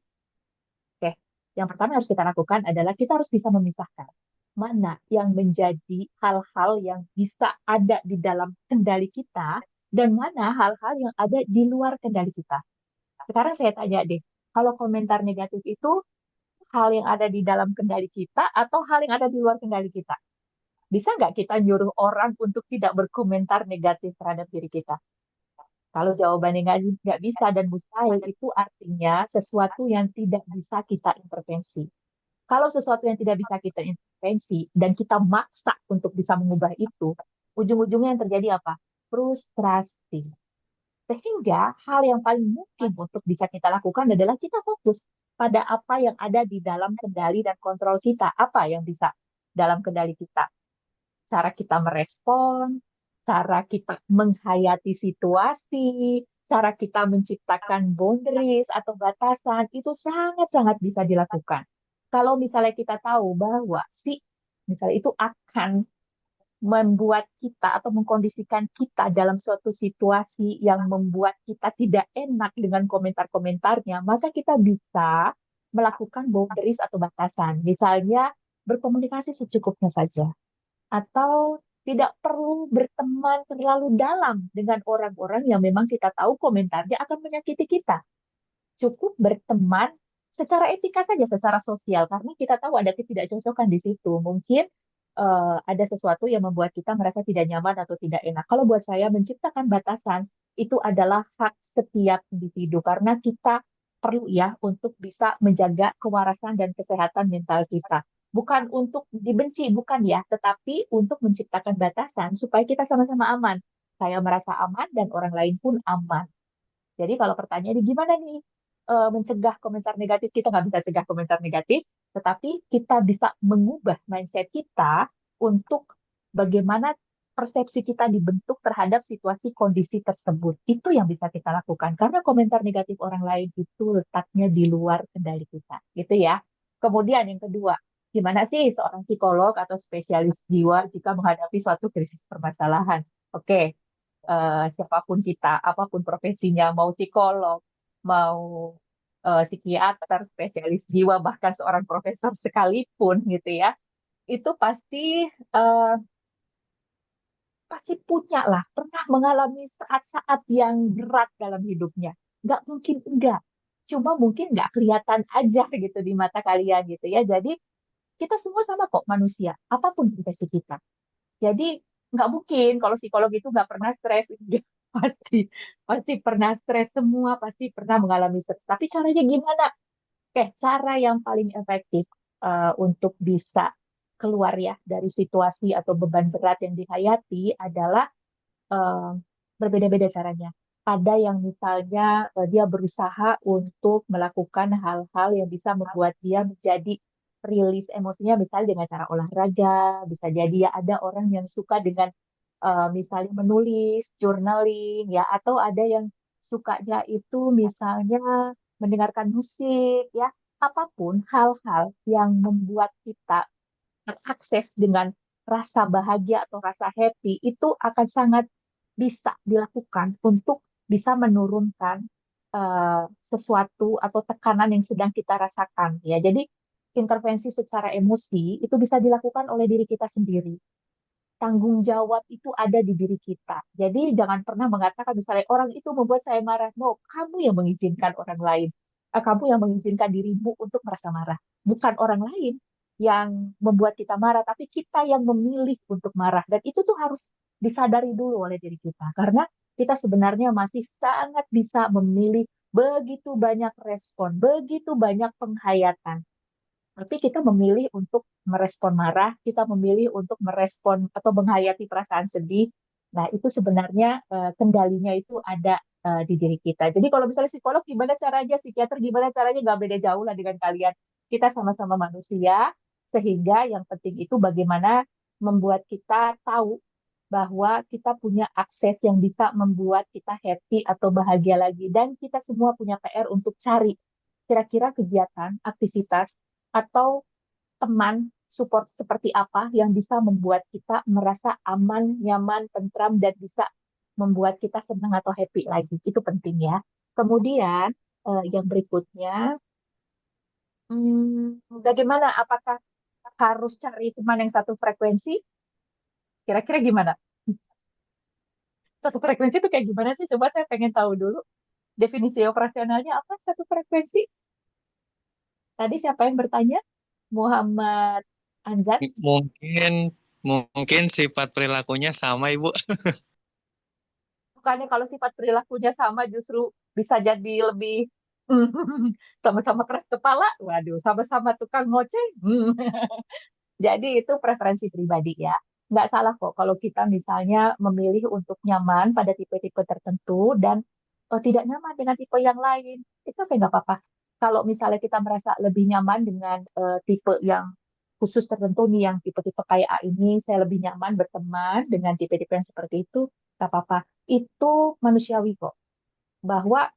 Oke, yang pertama yang harus kita lakukan adalah kita harus bisa memisahkan mana yang menjadi hal-hal yang bisa ada di dalam kendali kita dan mana hal-hal yang ada di luar kendali kita. Sekarang saya tanya deh, kalau komentar negatif itu hal yang ada di dalam kendali kita atau hal yang ada di luar kendali kita? Bisa nggak kita nyuruh orang untuk tidak berkomentar negatif terhadap diri kita? Kalau jawabannya nggak bisa dan mustahil, itu artinya sesuatu yang tidak bisa kita intervensi. Kalau sesuatu yang tidak bisa kita intervensi dan kita maksa untuk bisa mengubah itu, ujung-ujungnya yang terjadi apa? Frustrasi. Sehingga hal yang paling mungkin untuk bisa kita lakukan adalah kita fokus pada apa yang ada di dalam kendali dan kontrol kita. Apa yang bisa dalam kendali kita? Cara kita merespon, cara kita menghayati situasi, cara kita menciptakan boundaries atau batasan, itu sangat-sangat bisa dilakukan. Kalau misalnya kita tahu bahwa misalnya itu akan membuat kita atau mengkondisikan kita dalam suatu situasi yang membuat kita tidak enak dengan komentar-komentarnya, maka kita bisa melakukan boundaries atau batasan. Misalnya berkomunikasi secukupnya saja atau tidak perlu berteman terlalu dalam dengan orang-orang yang memang kita tahu komentarnya akan menyakiti kita. Cukup berteman secara etika saja, secara sosial, karena kita tahu ada ketidakcocokan di situ. Mungkin ada sesuatu yang membuat kita merasa tidak nyaman atau tidak enak. Kalau buat saya, menciptakan batasan itu adalah hak setiap individu, karena kita perlu ya untuk bisa menjaga kewarasan dan kesehatan mental kita. Bukan untuk dibenci, bukan ya, tetapi untuk menciptakan batasan supaya kita sama-sama aman. Saya merasa aman dan orang lain pun aman. Jadi kalau pertanyaannya gimana nih mencegah komentar negatif, kita nggak bisa cegah komentar negatif, tetapi kita bisa mengubah mindset kita untuk bagaimana persepsi kita dibentuk terhadap situasi kondisi tersebut. Itu yang bisa kita lakukan. Karena komentar negatif orang lain itu letaknya di luar kendali kita. Gitu ya. Kemudian yang kedua, gimana sih seorang psikolog atau spesialis jiwa jika menghadapi suatu krisis permasalahan? Oke, siapapun kita, apapun profesinya, mau psikolog, mau psikiater, spesialis jiwa, bahkan seorang profesor sekalipun gitu ya, itu eh, pasti punya lah, pernah mengalami saat-saat yang berat dalam hidupnya. Nggak mungkin enggak, cuma mungkin nggak kelihatan aja gitu di mata kalian gitu ya. Jadi kita semua sama kok manusia, apapun profesi kita. Jadi nggak mungkin kalau psikolog itu nggak pernah stres. Dia pasti pasti pernah stres, semua pasti pernah mengalami stres. Tapi caranya gimana? Oke, cara yang paling efektif untuk bisa keluar ya dari situasi atau beban berat yang dihayati adalah eh, berbeda-beda caranya. Ada yang misalnya dia berusaha untuk melakukan hal-hal yang bisa membuat dia menjadi rilis emosinya, misalnya dengan cara olahraga, bisa jadi ya ada orang yang suka dengan misalnya menulis, journaling, ya, atau ada yang sukanya itu misalnya mendengarkan musik, ya, apapun hal-hal yang membuat kita terakses dengan rasa bahagia atau rasa happy itu akan sangat bisa dilakukan untuk bisa menurunkan sesuatu atau tekanan yang sedang kita rasakan ya. Jadi intervensi secara emosi itu bisa dilakukan oleh diri kita sendiri. Tanggung jawab itu ada di diri kita. Jadi jangan pernah mengatakan misalnya orang itu membuat saya marah. No, kamu yang mengizinkan orang lain. Kamu yang mengizinkan dirimu untuk merasa marah. Bukan orang lain yang membuat kita marah, tapi kita yang memilih untuk marah. Dan itu tuh harus disadari dulu oleh diri kita. Karena kita sebenarnya masih sangat bisa memilih begitu banyak respon, begitu banyak penghayatan. Tapi kita memilih untuk merespon marah, kita memilih untuk merespon atau menghayati perasaan sedih. Nah, itu sebenarnya kendalinya itu ada di diri kita. Jadi kalau misalnya psikolog gimana caranya, psikiater gimana caranya, nggak beda jauh lah dengan kalian. Kita sama-sama manusia, sehingga yang penting itu bagaimana membuat kita tahu bahwa kita punya akses yang bisa membuat kita happy atau bahagia lagi. Dan kita semua punya PR untuk cari kira-kira kegiatan, aktivitas, atau teman support seperti apa yang bisa membuat kita merasa aman, nyaman, tentram, dan bisa membuat kita senang atau happy lagi. Itu penting ya. Kemudian yang berikutnya, bagaimana? Apakah harus cari teman yang satu frekuensi? Kira-kira gimana? Satu frekuensi itu kayak gimana sih? Coba saya pengen tahu dulu. Definisi operasionalnya apa satu frekuensi? Tadi siapa yang bertanya? Muhammad Anzar? Mungkin mungkin sifat perilakunya sama, Ibu. Bukannya kalau sifat perilakunya sama justru bisa jadi lebih sama-sama keras kepala, waduh, sama-sama tukang ngoceh. Jadi itu preferensi pribadi ya. Nggak salah kok kalau kita misalnya memilih untuk nyaman pada tipe-tipe tertentu dan tidak nyaman dengan tipe yang lain. Itu oke, nggak apa-apa. Kalau misalnya kita merasa lebih nyaman dengan tipe yang khusus tertentu nih, yang tipe-tipe kayak A ini, saya lebih nyaman berteman dengan tipe-tipe yang seperti itu, nggak apa-apa. Itu manusiawi kok. Bahwa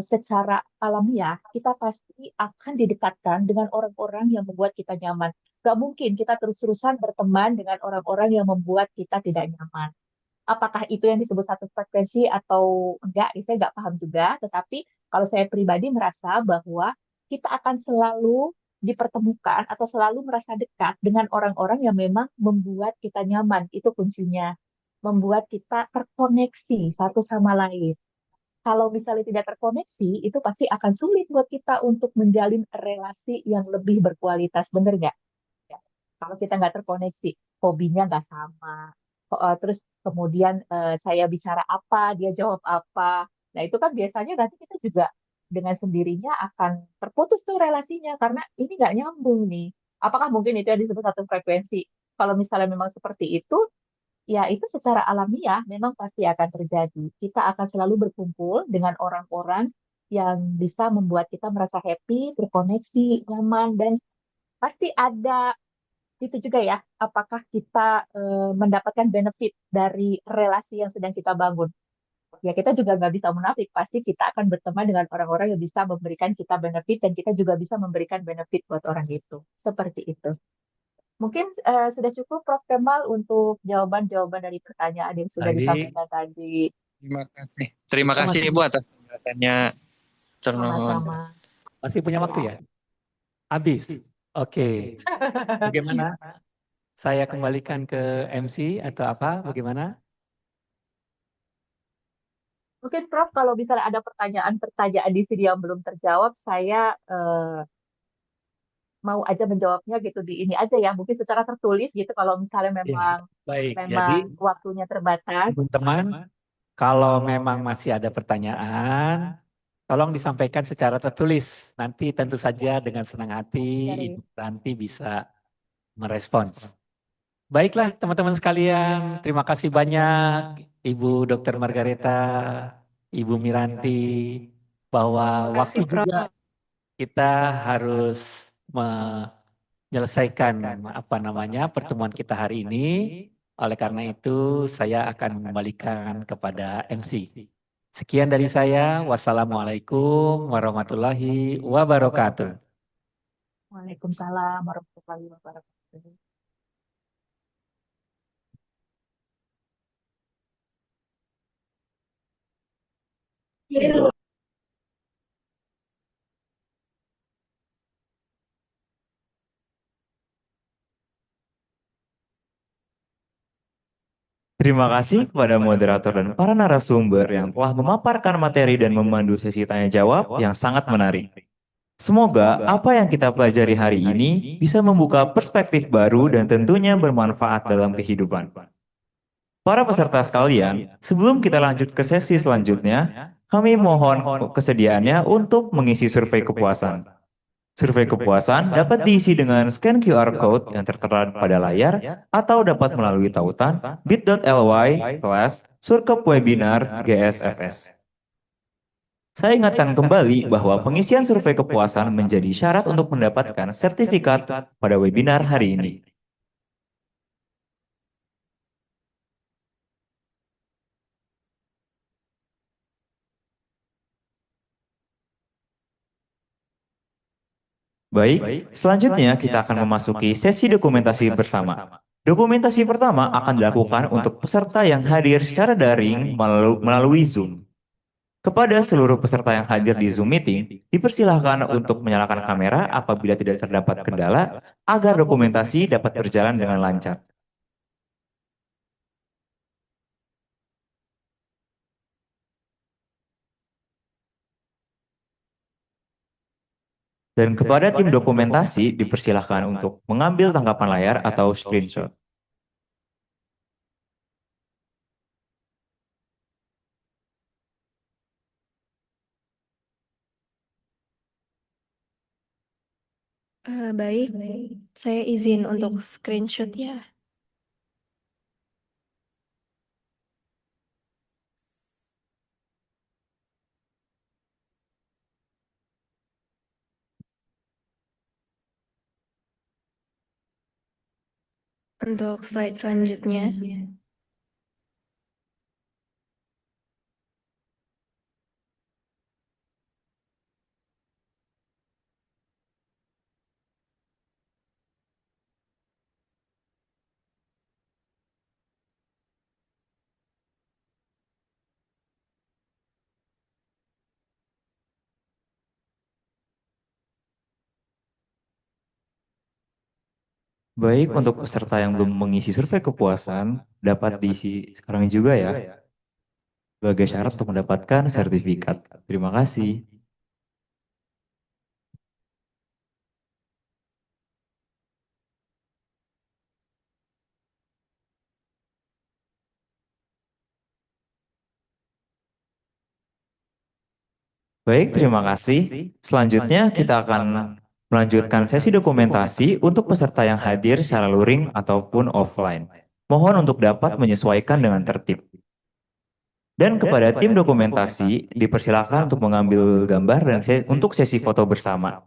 secara alamiah kita pasti akan didekatkan dengan orang-orang yang membuat kita nyaman. Gak mungkin kita terus-terusan berteman dengan orang-orang yang membuat kita tidak nyaman. Apakah itu yang disebut satu frekuensi atau enggak, saya nggak paham juga. Tetapi kalau saya pribadi merasa bahwa kita akan selalu dipertemukan atau selalu merasa dekat dengan orang-orang yang memang membuat kita nyaman. Itu kuncinya. Membuat kita terkoneksi satu sama lain. Kalau misalnya tidak terkoneksi, itu pasti akan sulit buat kita untuk menjalin relasi yang lebih berkualitas. Bener nggak? Ya. Kalau kita nggak terkoneksi, hobinya nggak sama. Terus kemudian saya bicara apa, dia jawab apa. Nah, itu kan biasanya nanti kita juga dengan sendirinya akan terputus tuh relasinya karena ini nggak nyambung nih. Apakah mungkin itu yang disebut satu frekuensi? Kalau misalnya memang seperti itu, ya itu secara alamiah memang pasti akan terjadi. Kita akan selalu berkumpul dengan orang-orang yang bisa membuat kita merasa happy, terkoneksi, nyaman, dan pasti ada itu juga ya, apakah kita mendapatkan benefit dari relasi yang sedang kita bangun. Ya kita juga nggak bisa munafik, pasti kita akan berteman dengan orang-orang yang bisa memberikan kita benefit dan kita juga bisa memberikan benefit buat orang itu. Seperti itu. Mungkin sudah cukup Prof. Kemal untuk jawaban-jawaban dari pertanyaan yang sudah Baik. disampaikan tadi. Terima kasih. Terima kasih Ibu atas penjelasannya. Ternuhun. Sama-sama. Masih punya waktu ya? Habis. Oke. Bagaimana? Saya kembalikan ke MC atau apa? Bagaimana? Mungkin Prof, kalau misalnya ada pertanyaan-pertanyaan di sini yang belum terjawab, saya mau aja menjawabnya gitu di ini aja ya, mungkin secara tertulis gitu kalau misalnya memang Baik. Jadi waktunya terbatas. teman-teman, kalau memang masih ada pertanyaan, tolong disampaikan secara tertulis. Nanti tentu saja dengan senang hati Ibu Ranti bisa merespons. Baiklah teman-teman sekalian, terima kasih banyak Ibu Dr. Margareta, Ibu Miranti, bahwa waktu juga kita harus menyelesaikan pertemuan kita hari ini. Oleh karena itu saya akan mengembalikan kepada MC. Sekian dari saya. Wassalamualaikum warahmatullahi wabarakatuh. Waalaikumsalam warahmatullahi wabarakatuh. Terima kasih kepada moderator dan para narasumber yang telah memaparkan materi dan memandu sesi tanya jawab yang sangat menarik. Semoga apa yang kita pelajari hari ini bisa membuka perspektif baru dan tentunya bermanfaat dalam kehidupan. Para peserta sekalian, sebelum kita lanjut ke sesi selanjutnya, kami mohon kesediaannya untuk mengisi survei kepuasan. Survei kepuasan dapat diisi dengan scan QR code yang tertera pada layar atau dapat melalui tautan bit.ly/surkepwebinar.gsfs. Saya ingatkan kembali bahwa pengisian survei kepuasan menjadi syarat untuk mendapatkan sertifikat pada webinar hari ini. Baik, selanjutnya kita akan memasuki sesi dokumentasi bersama. Dokumentasi pertama akan dilakukan untuk peserta yang hadir secara daring melalui Zoom. Kepada seluruh peserta yang hadir di Zoom meeting, dipersilahkan untuk menyalakan kamera apabila tidak terdapat kendala agar dokumentasi dapat berjalan dengan lancar. Dan kepada tim dokumentasi dipersilahkan untuk mengambil tangkapan layar atau screenshot. Baik, saya izin untuk screenshot ya. Untuk slide selanjutnya. Baik, untuk peserta yang belum mengisi survei kepuasan, dapat diisi sekarang juga ya, sebagai syarat untuk mendapatkan sertifikat. Terima kasih. Baik, terima kasih. Selanjutnya kita akan melanjutkan sesi dokumentasi untuk peserta yang hadir secara luring ataupun offline. Mohon untuk dapat menyesuaikan dengan tertib. Dan kepada tim dokumentasi, dipersilakan untuk mengambil gambar dan untuk sesi foto bersama.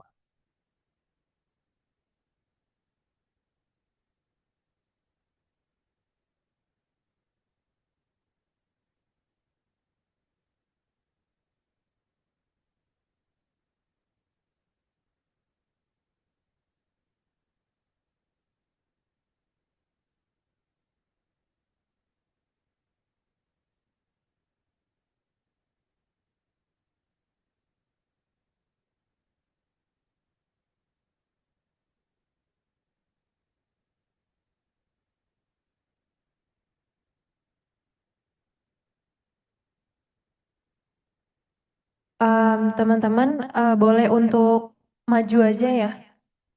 Teman-teman, boleh untuk maju aja ya,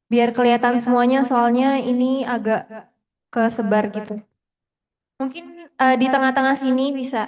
biar kelihatan semuanya. Soalnya ini agak kesebar gitu. Mungkin di tengah-tengah sini bisa.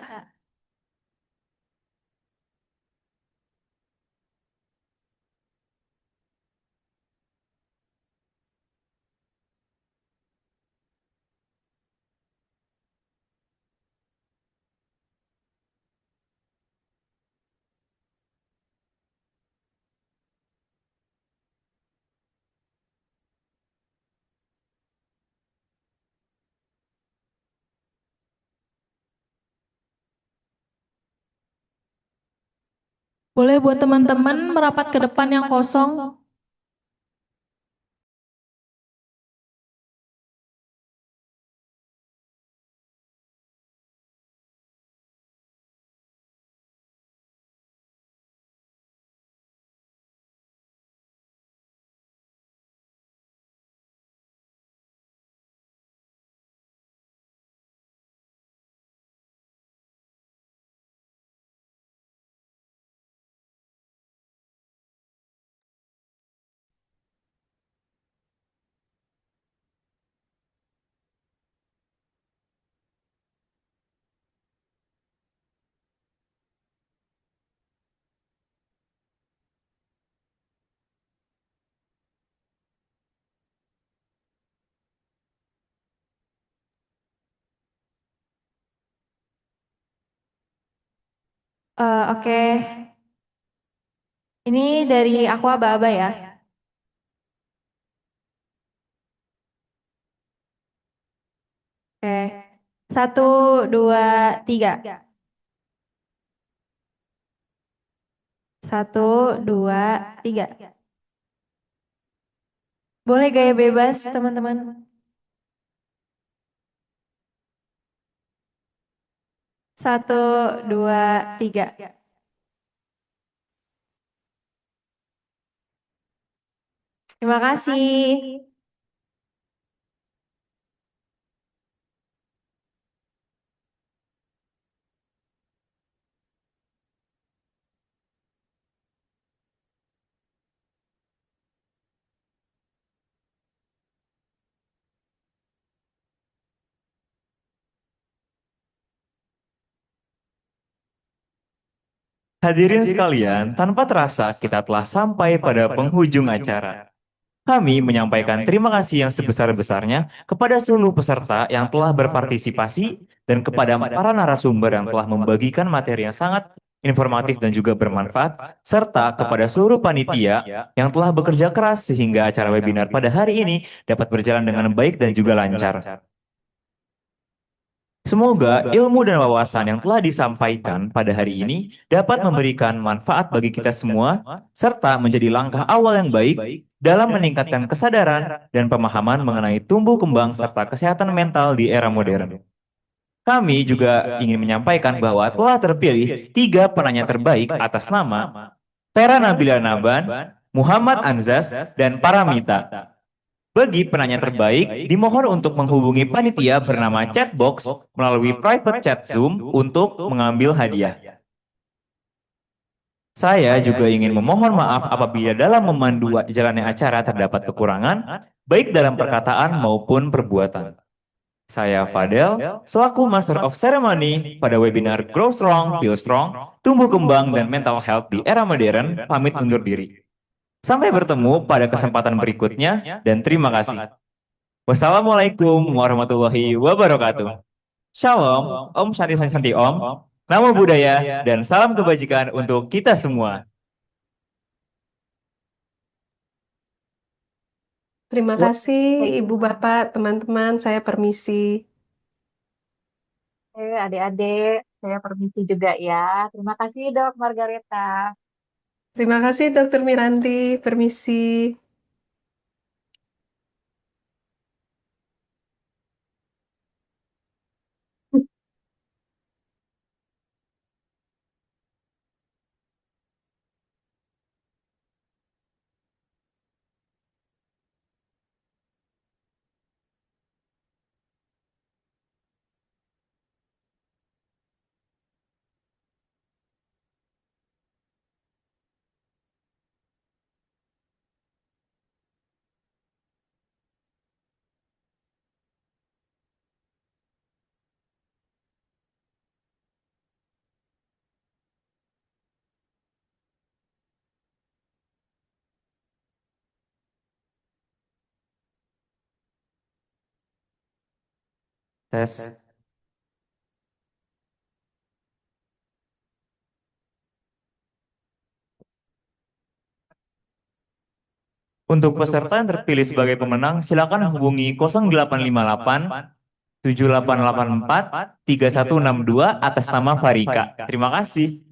Boleh buat teman-teman merapat ke depan yang kosong. Oke. Ini dari aku aba-aba ya. Oke. 1, 2, 3. 1, 2, 3. Boleh gaya bebas, teman-teman. 1, 2, 3. Terima kasih. Hadirin sekalian, tanpa terasa kita telah sampai pada penghujung acara. Kami menyampaikan terima kasih yang sebesar-besarnya kepada seluruh peserta yang telah berpartisipasi dan kepada para narasumber yang telah membagikan materi yang sangat informatif dan juga bermanfaat, serta kepada seluruh panitia yang telah bekerja keras sehingga acara webinar pada hari ini dapat berjalan dengan baik dan juga lancar. Semoga ilmu dan wawasan yang telah disampaikan pada hari ini dapat memberikan manfaat bagi kita semua, serta menjadi langkah awal yang baik dalam meningkatkan kesadaran dan pemahaman mengenai tumbuh kembang serta kesehatan mental di era modern. Kami juga ingin menyampaikan bahwa telah terpilih 3 penanya terbaik atas nama Vera Nabila Naban, Muhammad Anzas, dan Paramita. Bagi penanya terbaik, dimohon untuk menghubungi panitia bernama Chatbox melalui private chat Zoom untuk mengambil hadiah. Saya juga ingin memohon maaf apabila dalam memandu jalannya acara terdapat kekurangan, baik dalam perkataan maupun perbuatan. Saya Fadel, selaku Master of Ceremony pada webinar Grow Strong, Feel Strong, Tumbuh Kembang dan Mental Health di Era Modern, pamit undur diri. Sampai bertemu pada kesempatan berikutnya dan terima kasih. Wassalamualaikum warahmatullahi wabarakatuh. Shalom, Om Shanti Shanti Om, Namo Buddhaya, dan salam kebajikan untuk kita semua. Terima kasih Ibu Bapak, teman-teman, saya permisi. Adik-adik, saya permisi juga ya. Terima kasih Dok Margareta. Terima kasih Dokter Miranti, permisi. Tes. Untuk peserta yang terpilih sebagai pemenang, silakan hubungi 0858 7884 3162 atas nama Farika. Terima kasih.